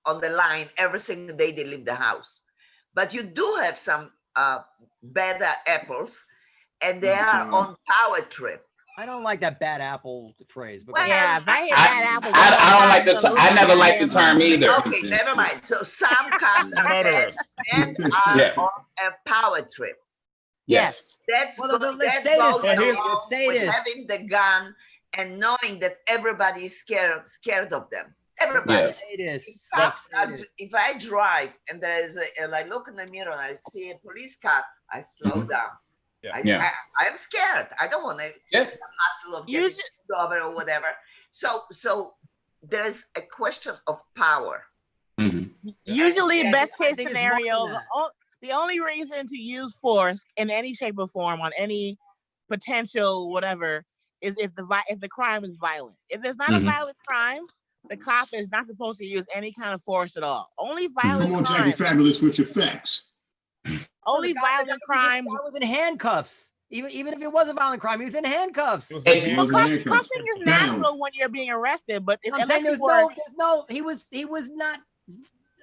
on the line every single day they leave the house. But you do have some bad apples, and they are on power trip. I don't like that bad apple phrase. But if I hear bad apple, I don't like the term. I never liked the term either. Okay, never mind. So some cops are bad and are on a power trip. Yes. That's Well, good. let's That say this, goes Eddie, along let's say with this. having the gun and knowing that everybody is scared of them. Everybody. Yes. Say this. If I drive and there is and I look in the mirror and I see a police car, I slow down. Yeah. I'm scared. I don't want to the hassle of getting pulled over or whatever. So there is a question of power. Usually, And best I case think it's more scenario, than that. the only reason to use force in any shape or form on any potential whatever is if the crime is violent. If there's not a violent crime, the cop is not supposed to use any kind of force at all. Only violent Come on, crimes. Jackie Fabulous with your facts. Only violent crimes. I was in handcuffs. Even if it was a violent crime, he was in handcuffs. Well, cuffing is natural when you're being arrested, but I'm saying there's no. He was not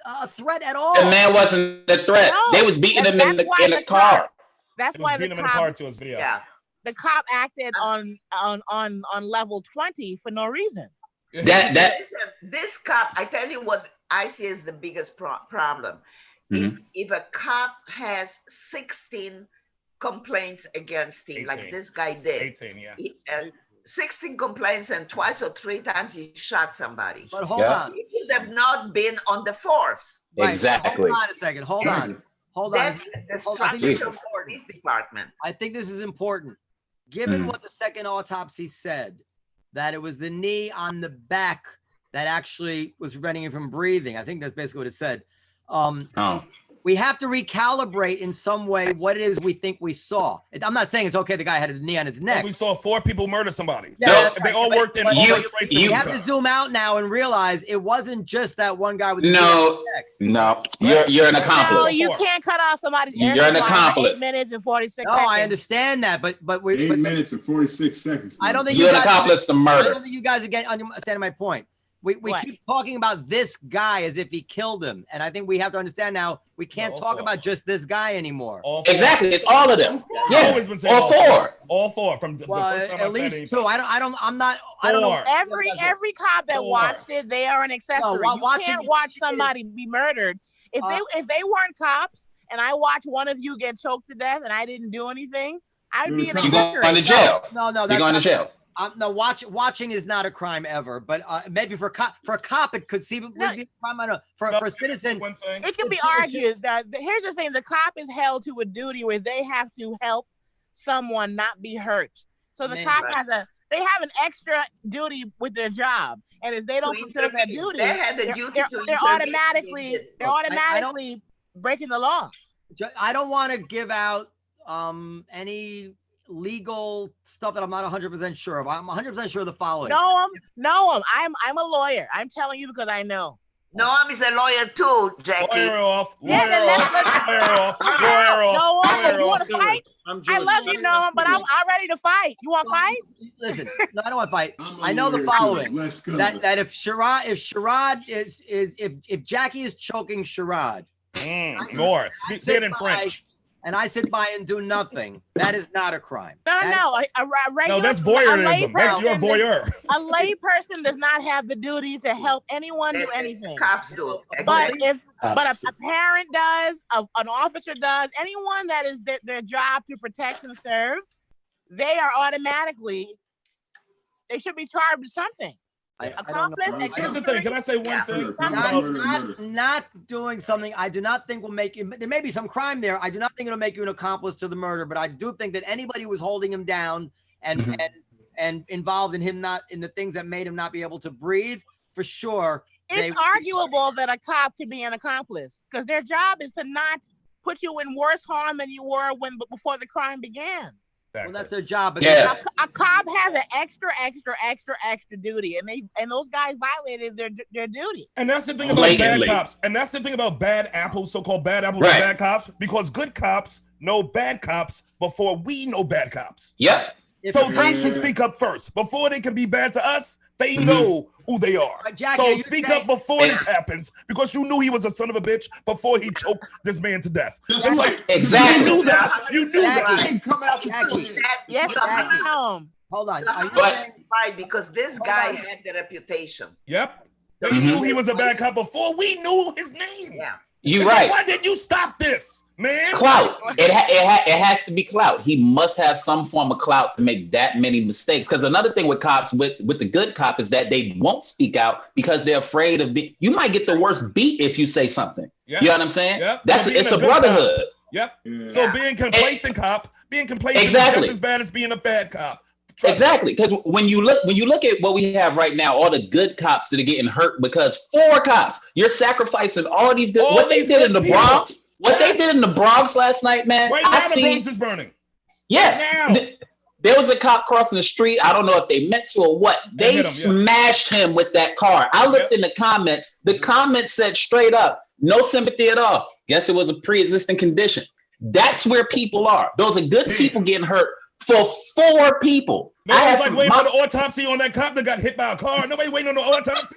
a threat at all. The man wasn't a threat. They was beating him in the car. That's why the cop. To his video. Yeah. The cop acted on level 20 for no reason. This cop, I tell you what I see is the biggest problem. If a cop has 16 complaints against him, 18. like this guy did, 18, yeah. 16 complaints and twice or three times he shot somebody. But hold on. He should have not been on the force. Right. Exactly. Hold on a second. Hold on. That's the structure of the police department. I think this is important. Given what the second autopsy said, that it was the knee on the back that actually was preventing him from breathing. I think that's basically what it said. We have to recalibrate in some way what it is we think we saw. I'm not saying it's okay the guy had a knee on his neck. We saw 4 people murder somebody. Yeah, they all worked in. You have to zoom out now and realize it wasn't just that one guy with the No, you're an accomplice. No, you can't cut off somebody's You're an accomplice. 8 minutes and 46 No, seconds. I understand that, but 8 minutes and 46 seconds. I don't think you're you an guys accomplice to murder. I don't think you guys again understand my point. We keep talking about this guy as if he killed him. And I think we have to understand now we can't talk about just this guy anymore. Exactly. It's all of them. Yeah. Always been saying all 4. All 4 from the first time at least 2. I don't know. Every cop that watched it, they are an accessory. You can't watch somebody be murdered. If they weren't cops and I watched one of you get choked to death and I didn't do anything, I'd be an accessory. You're going to jail. No, you're going to jail. No, watching is not a crime ever, but maybe for a cop it could be a crime. I don't know. For a citizen, it can be argued that here's the thing: the cop is held to a duty where they have to help someone not be hurt. So the cop have an extra duty with their job, and if they don't fulfill that duty, they're automatically breaking the law. I don't want to give out any legal stuff that I'm not 100% sure of. I'm 100% sure of the following. Noam, I'm a lawyer. I'm telling you because I know. Noam is a lawyer too, Jackie. Lawyer off. You want to fight? I love you, Noam, but I'm ready to fight. You want to fight? Listen, no, I don't want to fight. I know the following: that if Jackie is choking Sherrod, North, say it in French. And I sit by and do nothing. That is not a crime. No, that's voyeurism. You're a voyeur. A lay person does not have the duty to help anyone do anything. Cops do. But a parent does, an officer does, anyone that is their job to protect and serve, they should be charged with something. Here's the thing. Can I say one thing? Not doing something I do not think will make you. There may be some crime there. I do not think it'll make you an accomplice to the murder, but I do think that anybody who was holding him down and involved in the things that made him not be able to breathe, for sure. It's arguable that a cop could be an accomplice because their job is to not put you in worse harm than you were before the crime began. Well, that's their job. But a cop has an extra duty, and those guys violated their duty. And that's the thing about bad cops. And that's the thing about bad apples, so-called bad apples and bad cops, because good cops know bad cops before we know bad cops. Yep. So they should speak up first. Before they can be bad to us, they know who they are. Jackie, so speak up before this happens, because you knew he was a son of a bitch before he choked this man to death. That's right. Exactly. You knew that. You knew that. Yes, hold on. Right, because this guy had the reputation. Yep. They knew he was a bad cop before we knew his name. Yeah. You're right. Why didn't you stop this? Man, Clout. It has to be clout. He must have some form of clout to make that many mistakes. Because another thing with cops, with the good cop, is that they won't speak out because they're afraid of being. You might get the worst beat if you say something. Yep. You know what I'm saying? Yep. It's a good brotherhood. Cop. Yep. Yeah. So being complacent being complacent Exactly. is just as bad as being a bad cop. Trust Exactly, because when you look at what we have right now, all the good cops that are getting hurt because 4 cops, you're sacrificing all these. What they did in the Bronx, they did in the Bronx last night, man. Right now, the Bronx is burning. Yeah, Right now. There was a cop crossing the street. I don't know if they meant to or what. They smashed him with that car. I looked in the comments. The comments said straight up, no sympathy at all. Guess it was a pre-existing condition. That's where people are. Those are good people getting hurt. For 4 people. Nobody's like waiting for the autopsy on that cop that got hit by a car. Nobody waiting on the autopsy.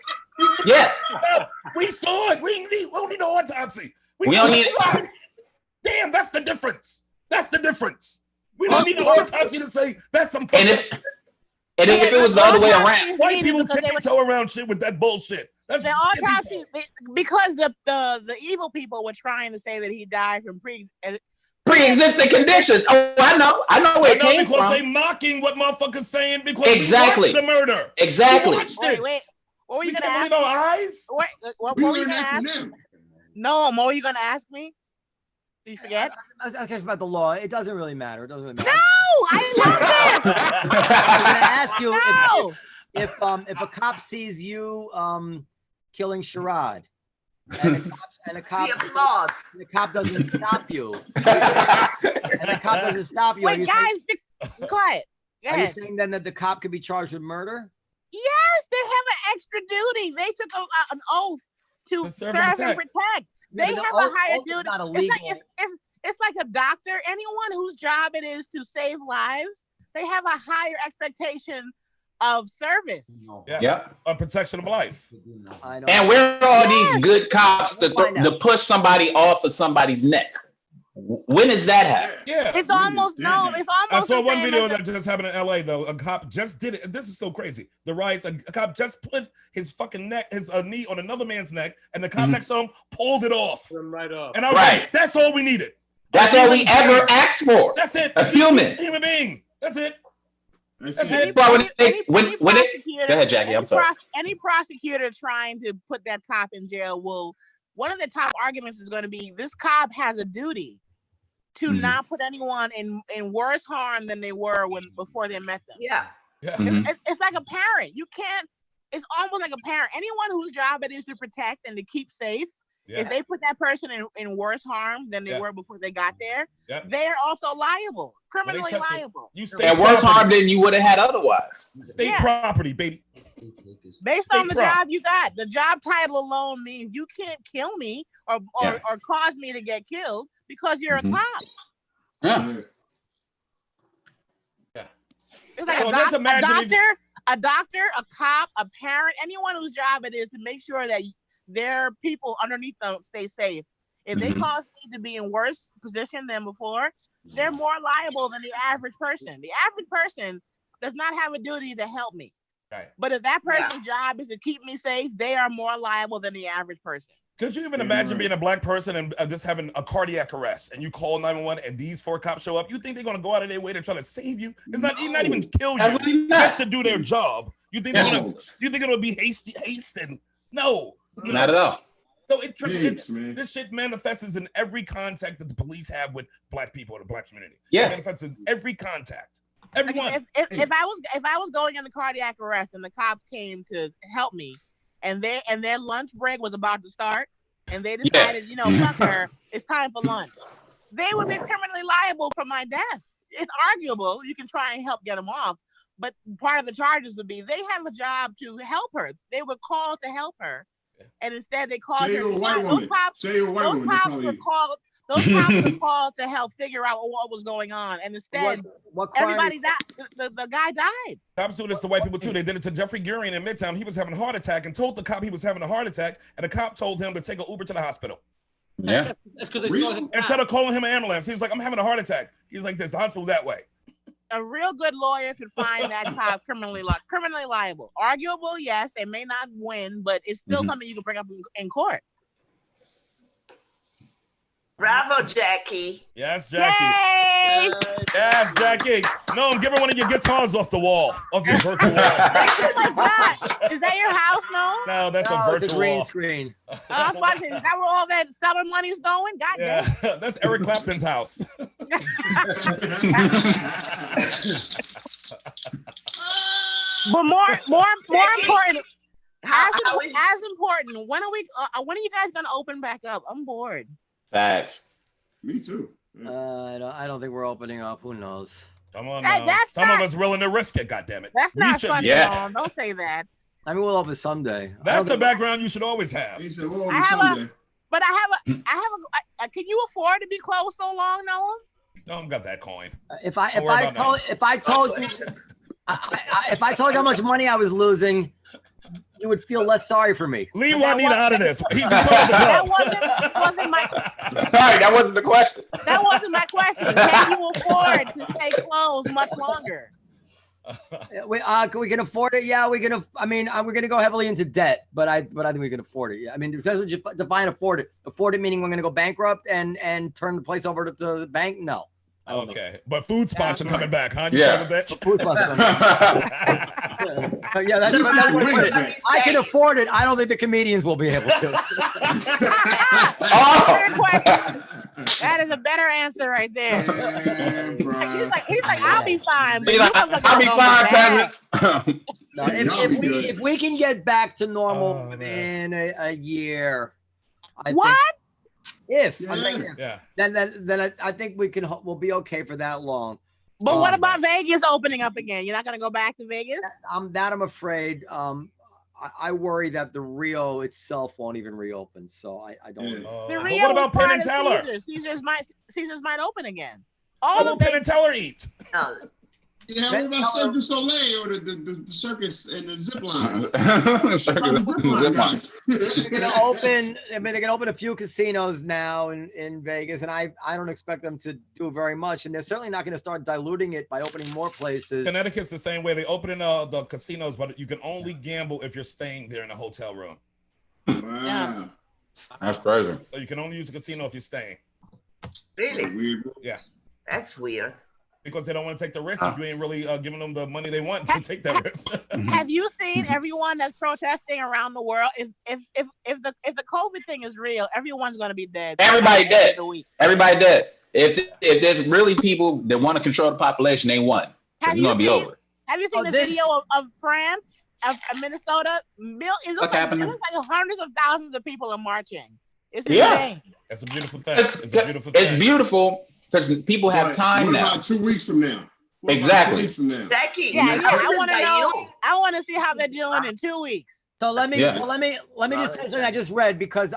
Yeah. No, we saw it. We don't need no autopsy. We don't need it. Damn, that's the difference. That's the difference. We don't need an autopsy to say that's some fucking. And if it was the other way around. White people tiptoe around shit with that bullshit. That's the autopsy, because the evil people were trying to say that he died from pre-existing conditions. Oh, I know where it came from. Because they mocking what motherfuckers saying because exactly we watched the murder. Exactly. Wait. What were you gonna ask? Our eyes? What were you gonna ask? No, what were you gonna ask me? Did you forget? I was asking about the law. It doesn't really matter. It doesn't really matter. No, I love this. I was gonna ask you if a cop sees you killing Sherrod. And the cop doesn't stop you. Wait, guys, be quiet. Are you saying then that the cop could be charged with murder? Yes, they have an extra duty. They took an oath to serve and protect. They have a higher duty. Not illegal. It's like a doctor. Anyone whose job it is to save lives, they have a higher expectation of service. Of protection of life. I know. And where are all these good cops to push somebody off of somebody's neck? When does that happen? Yeah. It's almost no. It's almost. I saw one video that just happened in LA though. A cop just did it. This is so crazy. The riots, a cop just put his fucking neck, his knee on another man's neck, and the cop next to him pulled it off. Right off. And I was like, that's all we needed. That's all we ever asked for. That's it. A human being. That's it. Go ahead, Jackie. I'm sorry. Any prosecutor trying to put that cop in jail will. One of the top arguments is going to be this cop has a duty to not put anyone in worse harm than they were before they met them. Yeah. It's like a parent. You can't. It's almost like a parent. Anyone whose job it is to protect and to keep safe. Yeah. If they put that person in worse harm than they were before they got there, they're also liable, criminally liable. And worse harm than you would have had otherwise. State property, baby. Based on the job you got, the job title alone means you can't kill me or cause me to get killed because you're a cop. Yeah. It's like a doctor, a cop, a parent, anyone whose job it is to make sure that their people underneath them stay safe. If they cause me to be in worse position than before, they're more liable than the average person. The average person does not have a duty to help me. Right. But if that person's job is to keep me safe, they are more liable than the average person. Could you even imagine being a black person and just having a cardiac arrest and you call 911 and these 4 cops show up? You think they're going to go out of their way to try to save you? It's not even kill you, just to do their job. You think it'll be hasty? No. Not at all. So this shit manifests in every contact that the police have with black people or the black community. Yeah. It manifests in every contact. Everyone. If I was going into cardiac arrest and the cops came to help me and their lunch break was about to start and they decided, fuck her, it's time for lunch, they would be criminally liable for my death. It's arguable. You can try and help get them off. But part of the charges would be they have a job to help her. They were called to help her. And instead they called her. Those cops were called to help figure out what was going on. And instead, everybody died. The guy died. Cops do this to white people too. They did it to Jeffrey Gurian in Midtown. He was having a heart attack and told the cop he was having a heart attack. And the cop told him to take an Uber to the hospital. Yeah. Instead of calling him an ambulance, he's like, I'm having a heart attack. He's like, there's the hospital that way. A real good lawyer could find that cop criminally liable. Arguable, yes, they may not win, but it's still something you can bring up in court. Bravo, Jackie. Yes, Jackie. Yay! Yes, Jackie. No, give her one of your guitars off the wall, off your virtual wall. Oh my God. Is that your house, no? No, that's a No, it's a virtual green wall. screen. I was about to say, is that where all that Cellar money's going? God Yeah, damn. that's Eric Clapton's house. But more important, How is as important. When are you guys gonna open back up? I'm bored. Facts. Me too. I don't think we're opening up. Who knows? Come on That- now. that's Some not- of us willing to risk it, goddammit. That's We not should funny be. at Yeah. all. Don't say that. I mean, we'll open someday. That's the background you should always have. He said, well, I have Sunday. But can you afford to be closed so long, Noam? Don't got that coin. If Don't worry about I told you how much money I was losing, you would feel less sorry for me. Leave But that Juanita out of wasn't- this. He's in trouble with the That club. wasn't my Sorry, that wasn't the question. that wasn't my question. Can you afford to stay closed much longer? We can afford it. Yeah, we can. I mean, we're going to go heavily into debt, but I think we can afford it. Yeah, I mean, because what you define afford it. Afford it meaning we're going to go bankrupt and turn the place over to the bank. No. I don't know. Okay, but food spots are coming back, huh? You Yeah. son of a bitch. Food spots are Yeah, that's Just what like I put wings it. back. I can afford it. I don't think the comedians will be able to. Oh. Better question. That is a better answer right there. Yeah, bro. He's like, I'll be fine. But He's like, you motherfuckers I'll be gonna fine, bad. peasants. No, Y'all be good. if we can get back to normal Oh, within a year, I What? think I'm saying if, Yeah. then I think we'll be okay for that long. But what about Vegas opening up again? You're not gonna go back to Vegas? I'm afraid. I worry that the Rio itself won't even reopen. So I don't. Yeah. know. The But Rio what about was Penn part and of Teller? Caesars might open again. What All will of Penn they and Teller eat? no, Yeah, what about Cirque du Soleil or the circus and the zip line? Circus- About the zip line zip line. guys. They're gonna open. I mean, they're gonna open a few casinos now in Vegas, and I don't expect them to do very much. And they're certainly not going to start diluting it by opening more places. Connecticut's the same way. They open in the casinos, but you can only gamble if you're staying there in a hotel room. Wow. That's crazy. So you can only use the casino if you're staying. really, Weird. Yeah. that's weird. Because they don't want to take the risk if you ain't really giving them the money they want to take that risk. Have you seen everyone that's protesting around the world? If the COVID thing is real, everyone's gonna be dead. Everybody by the end dead. of the week. Everybody dead. If there's really people that want to control the population, they won. Have It's you gonna be seen- over. Have you seen the this- video of France, of Minnesota? It looks happening? like hundreds of thousands of people are marching. It's Yeah. insane. It's a beautiful thing. It's a beautiful thing. It's beautiful because people have But time what now. about 2 weeks from now? What about Exactly. 2 weeks from now? Jackie, Yeah, I I was want to by know. you. I want to see how they're doing in 2 weeks. So let me Yeah. just say something I just read because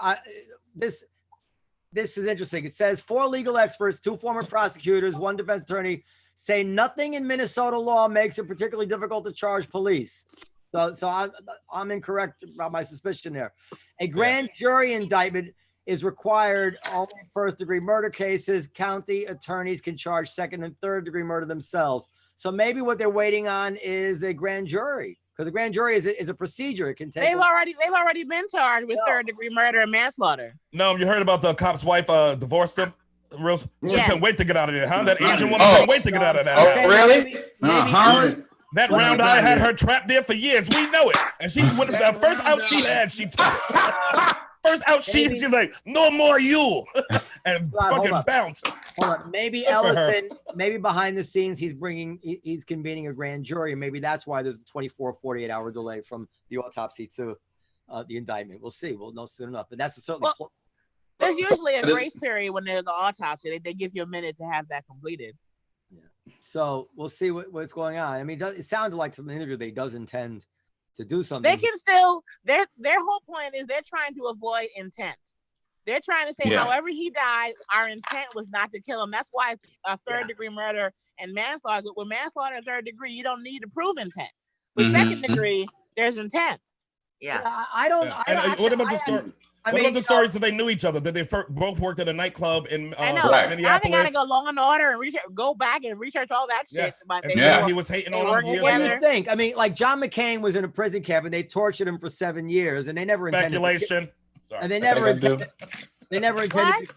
this is interesting. It says 4 legal experts, 2 former prosecutors, 1 defense attorney say nothing in Minnesota law makes it particularly difficult to charge police. So I'm incorrect about my suspicion there. A grand jury indictment is required only in first-degree murder cases. County attorneys can charge second and third-degree murder themselves. So maybe what they're waiting on is a grand jury, because a grand jury is a procedure. It can take. They've already been charged with third-degree murder and manslaughter. No, you heard about the cop's wife divorced him? She Yeah. couldn't wait to get out of there, huh? That Asian woman Oh. couldn't wait to get out of that. Oh, house. really? Maybe Uh-huh. That Well, round yeah, eye had yeah. her trapped there for years. We know it. And she went the first out she had, she took it. First out Maybe- she's like, no more you. And Hold fucking up. bounced. Hold on. Maybe Good for her. Ellison, maybe behind the scenes, he's convening a grand jury. And maybe that's why there's a 24, 48-hour delay from the autopsy to the indictment. We'll see. We'll know soon enough. But that's certainly. There's usually a grace period when there's an autopsy. They give you a minute to have that completed. So we'll see what's going on. I mean, it sounded like some interview that he does intend to do something. They can still their whole point is they're trying to avoid intent. They're trying to say, Yeah. however he died, our intent was not to kill him. That's why third-degree murder and manslaughter. With manslaughter and third degree, you don't need to prove intent. With Mhm. second degree, there's intent. Yeah. I don't. Yeah. I don't And what about the story? I What mean, about the stories that they knew each other? That they both worked at a nightclub in I know. Right. Now they Minneapolis? gotta go Law and Order and research, go back and research all that shit. Yes. About And they Yeah. were- he was hating they on work him years What do ago. together. you think? I mean, like John McCain was in a prison camp and they tortured him for 7 years, and they never intended. Speculation. Sorry. And they I think never I do. intended. They never intended.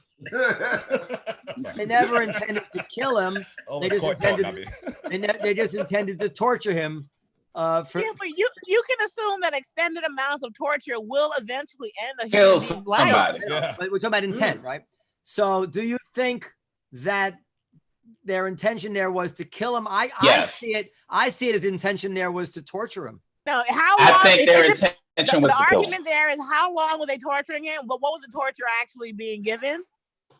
They never intended to kill him. Oh, They it's just court talk, intended. I mean. They just intended to torture him. For Yeah, but you can assume that extended amounts of torture will eventually end a Kill human being's life. somebody. Yeah. But we're talking about intent, right? So, do you think that their intention there was to kill him? Yes. I see it as intention there was to torture him. No, how I long? think their is it- intention the was to kill him. argument there is how long were they torturing him? But what was the torture actually being given?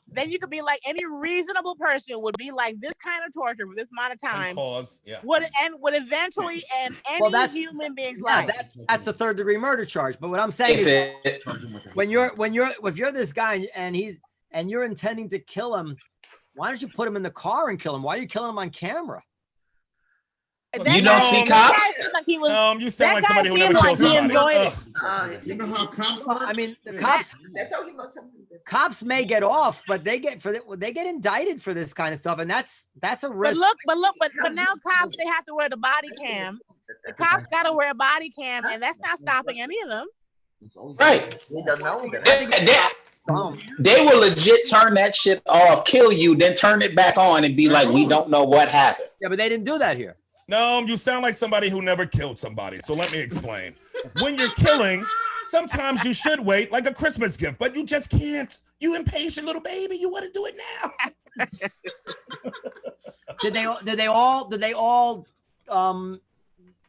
Then you could be like, any reasonable person would be like, this kind of torture for this amount of time Cause, yeah. would eventually end any Well, human being's Yeah, life. that's the third degree murder charge. But what I'm saying is, if you're this guy and you're intending to kill him, why don't you put him in the car and kill him? Why are you killing him on camera? You don't see cops? You sound like that somebody guy who never seemed killed like he somebody. enjoyed Ugh. You know how cops Well, work? I mean, the cops They're talking about something different. cops may get off, but they get indicted for this kind of stuff, and that's a risk. But now cops, they have to wear the body cam. The cops got to wear a body cam, and that's not stopping any of them. Right. We don't know that. They will legit turn that shit off, kill you, then turn it back on and be like, we don't know what happened. Yeah, but they didn't do that here. No, you sound like somebody who never killed somebody. So let me explain. When you're killing, sometimes you should wait like a Christmas gift, but you just can't. You impatient little baby. You want to do it now. Did they all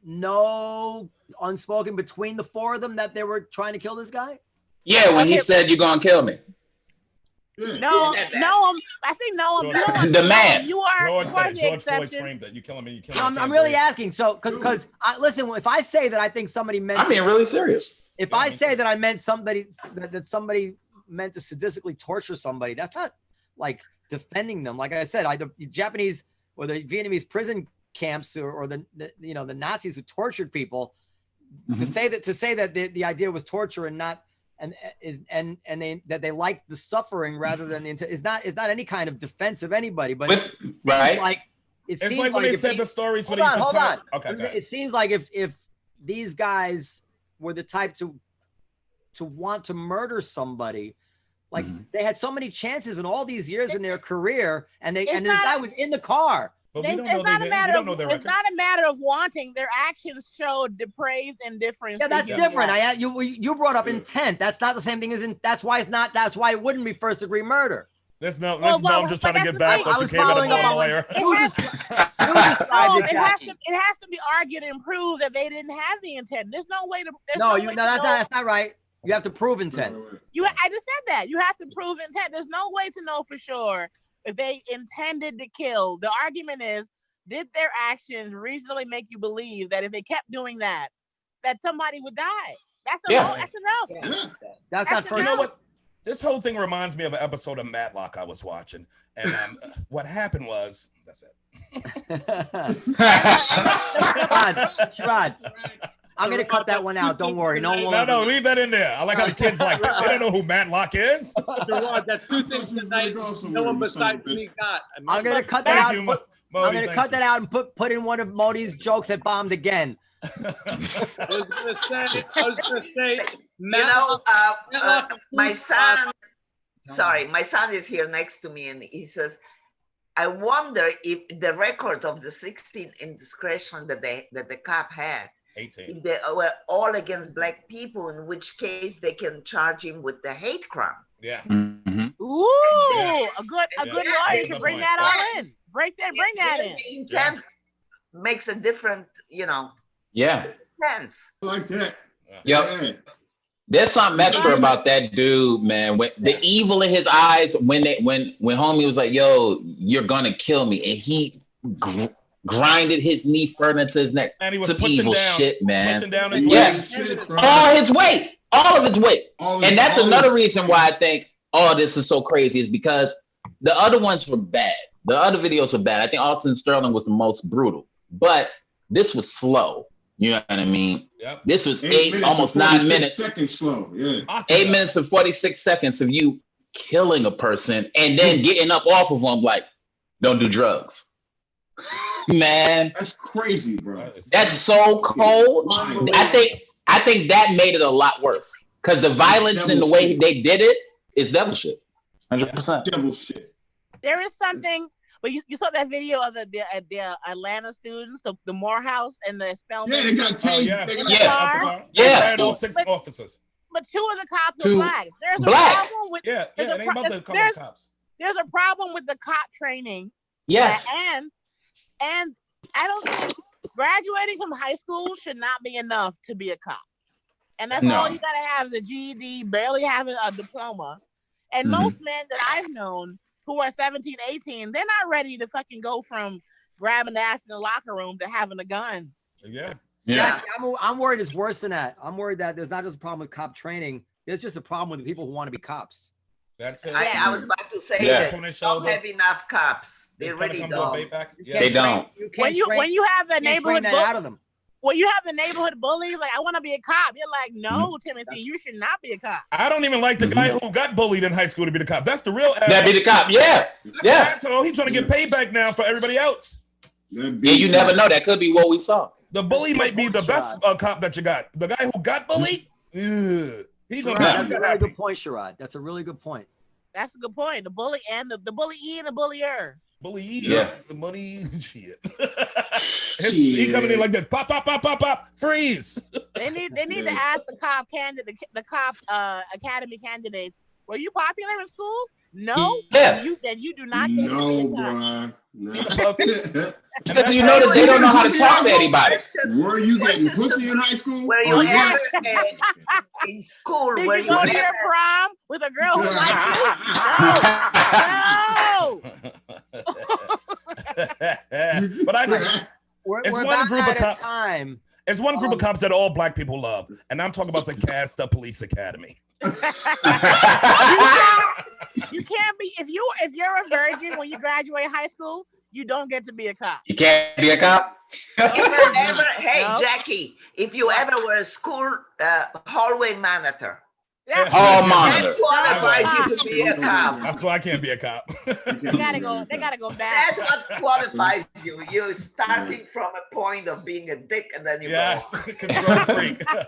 know unspoken between the four of them that they were trying to kill this guy? Yeah, when he said, you're going to kill me. No, I think Noam. The man. You are George said it. the George Floyd exception. screamed that you killing me. You killing No, me. I'm really asking. So, because listen, if I say that I think somebody meant, I'm being really serious. if I say that I meant somebody that somebody meant to sadistically torture somebody, that's not like defending them. Like I said, the Japanese or the Vietnamese prison camps or the Nazis who tortured people. Mm-hmm. To say that the idea was torture and not they liked the suffering rather than the intent is not any kind of defense of anybody. But right, it It's seems like when they said the stories. Hold on. Okay. It seems like if these guys were the type to want to murder somebody, like they had so many chances in all these years in their career, and this guy was in the car. But we don't It's know not a matter of records. wanting. Their actions showed depraved indifference. Yeah, that's different. You brought up intent. That's not the same thing as that's why it wouldn't be first degree murder. I'm just trying to get back what you came in a lawyer. It has to be argued and proved that they didn't have the intent. There's no way to. That's not right. You have to prove intent. I just said that. You have to prove intent. There's no way to know for sure if they intended to kill. The argument is, did their actions reasonably make you believe that if they kept doing that somebody would die? That's enough. Yeah. That's not first. You know what? This whole thing reminds me of an episode of Matlock I was watching. And what happened was, that's it. Sherrod, I'm going to cut that one out. Don't worry. No, leave that in there. I like how the kids they don't know who Matlock is. Sherrod, that's two things tonight no one besides me got. I'm going to cut that out. I'm going to cut that out and put in one of Modi's jokes that bombed again. I was gonna say, my son is here next to me, and he says, I wonder if the record of the 16 indiscretion that the cop had, 18. if they were all against black people, in which case they can charge him with the hate crime. Yeah. Mm-hmm. Ooh, a good lawyer can bring that all in. Bring that in. Intent makes a different, Yeah. sense. I like that. Yep. Yeah. There's something extra about that dude, man. When the evil in his eyes, when homie was like, "Yo, you're gonna kill me," and he grinded his knee further into his neck. And he was some pushing evil down, shit, man. pushing down his all his weight, all of his weight. And that's another reason why I think, this is so crazy, is because the other ones were bad. The other videos were bad. I think Alton Sterling was the most brutal, but this was slow. You know what I mean? Yep. This was almost 9 minutes. Seconds slow. Yeah. 8 minutes and 46 seconds of you killing a person and then getting up off of them like, don't do drugs. Man. That's crazy, bro. That's so cold. I think that made it a lot worse. Because the violence and the way they did it is devil shit. 100%. Devil shit. There is something, but you saw that video of the Atlanta students, the Morehouse and the Spelman. Yeah, they got tased. yeah. In the Yeah. car. They fired all 6 officers. But 2 of the cops Two were black. There's a black. problem with Yeah, there's it a ain't pro- about the color of cops. there's a problem with the cop training. Yes. And I don't think graduating from high school should not be enough to be a cop. And that's No. all you gotta have, the GED, barely having a diploma. And most men that I've known who are 17, 18, they're not ready to fucking go from grabbing ass in the locker room to having a gun. Yeah. Yeah. I'm worried it's worse than that. I'm worried that there's not just a problem with cop training. There's just a problem with the people who want to be cops. That's it. I was about to say Yeah. that they don't have enough cops. They really don't. They don't. When you have the neighborhood out of them. When you have the neighborhood bullies, like, I want to be a cop. You're like, no, Timothy, you should not be a cop. I don't even like the guy who got bullied in high school to be the cop. That's the real asshole. That be the cop. Yeah. That's the asshole. He's trying to get payback now for everybody else. Yeah, you never know. That could be what we saw. The bully might be the best cop that you got. The guy who got bullied, he's gonna That's be a really happy. good point, Sherrod. That's a really good point. That's a good point. The bully and the bullyee and the bullier. Bully, Yeah. the money, shit. He coming in like this, pop, pop, pop, pop, pop, freeze. They need to ask the cop academy candidates, were you popular in school? No. Yeah. Then you do not get to be a cop. Bruh. No. Because you notice they don't know how to talk to anybody. Were you getting pussy in high school? Were you Or ever what? in school? Did Were you go to your prom with a girl who liked you? No. But We're It's one about group of out of cops. time. it's one group of cops that all black people love, and I'm talking about the Casta Police Academy. You can't be if you're a virgin when you graduate high school, you don't get to be a cop. You can't be a cop. Hey, No. Jackie, if you ever were a school hallway monitor, That's Hall that monitor. qualifies you to be a cop. That's why I can't be a cop. They gotta go back. That's what qualifies you. You're starting from a point of being a dick, and then you Yes, go. control freak. An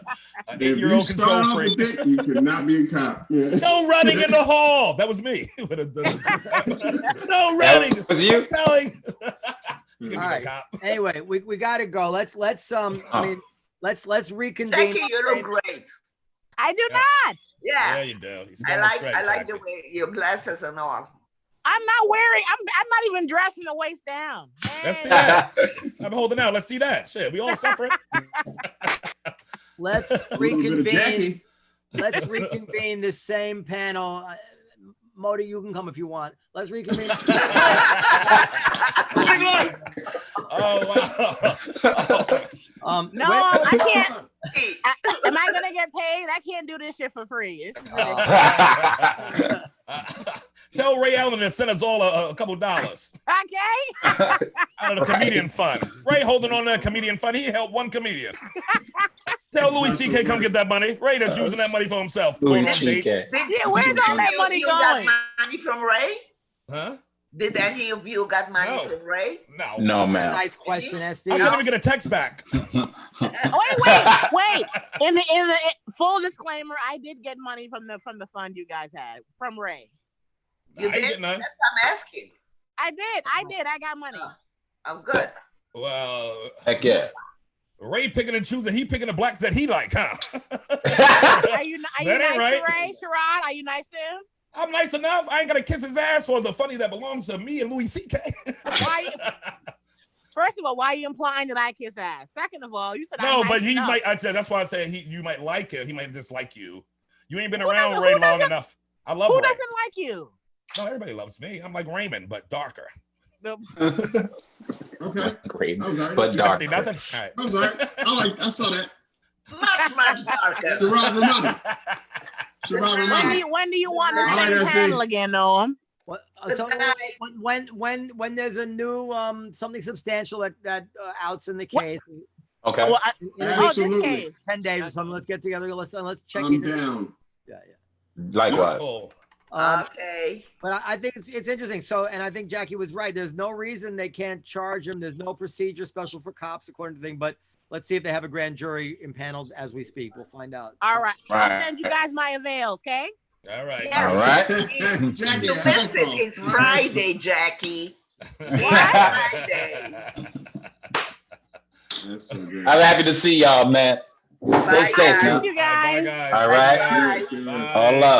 If you 8-year-old start control off freak. a dick, you cannot be a cop. Yeah. No running in the hall. That was me. No running. That was you? I'm telling. You can All be right. a cop. Anyway, we got to go. Let's let's reconvene. Jackie, you look great. I do Yeah. not. Yeah, Yeah, you do. You I stand like straight, I like the Jackie. way your glasses and all. I'm not wearing. I'm not even dressed from the waist down. Let's see Man. that. I'm holding out. Let's see that. Shit, we all suffering. Let's A little bit of reconvene. Jackie. Let's reconvene the same panel. Modi, you can come if you want. Let's reconvene. Oh wow. No, I can't. Am I gonna get paid? I can't do this shit for free. It's ridiculous. Tell Ray Allen to send us all a couple dollars Okay. out of the comedian fund. Ray holding on to that comedian fund. He helped one comedian. Tell Louis C.K. come get that money. Ray that's using that money for himself. Louis Going on C.K. dates. Yeah, where's all that money You got going? money from Ray? Huh? Did any of you got money No. from Ray? No. No, man. Nice question, Estee. I can't even get a text back. Wait. In the full disclaimer, I did get money from the fund you guys had from Ray. You I ain't did? get none. That's what I'm asking. I did. I got money. I'm good. Well, Heck yeah. Ray picking and choosing. He picking the blacks that he like, huh? Are you That nice ain't right. to Ray, Sherrod? Are you nice to him? I'm nice enough. I ain't gonna kiss his ass for the funny that belongs to me and Louis C.K. First of all, why are you implying that I kiss ass? Second of all, you said No, I'm but nice he enough. might. I said that's why I said you might like him. He might dislike you. You ain't been Who around doesn't- Ray who long doesn't- enough. I love Who Ray. doesn't like you? No, everybody loves me. I'm like Raymond, but darker. Okay. Great. I was all right. But dark. See, nothing. All right. I was all right. I saw that. Much darker. Survivor money. Survivor money. When do you want to All right, send the I see. panel again, Noam? What, Good so night. when there's a new something substantial that outs in the case Okay. Well, in this Absolutely. case. 10 days or something, let's get together. Let's check I'm in. down. Yeah. Likewise. Oh, Okay. But I think it's interesting. So, and I think Jackie was right. There's no reason they can't charge him. There's no procedure special for cops according to the thing. But let's see if they have a grand jury impaneled as we speak. We'll find out. All right. Right. I'll send you guys my avails, okay? All right. Yes. All right. Jackie, You missed it. asshole. It's Friday, Jackie. It's I'm Friday. That's so good. happy to see y'all, man. Stay Bye, safe guys. now. Thank you guys. Bye, guys. All Thank right. you, guys. Good, good. Bye. All love.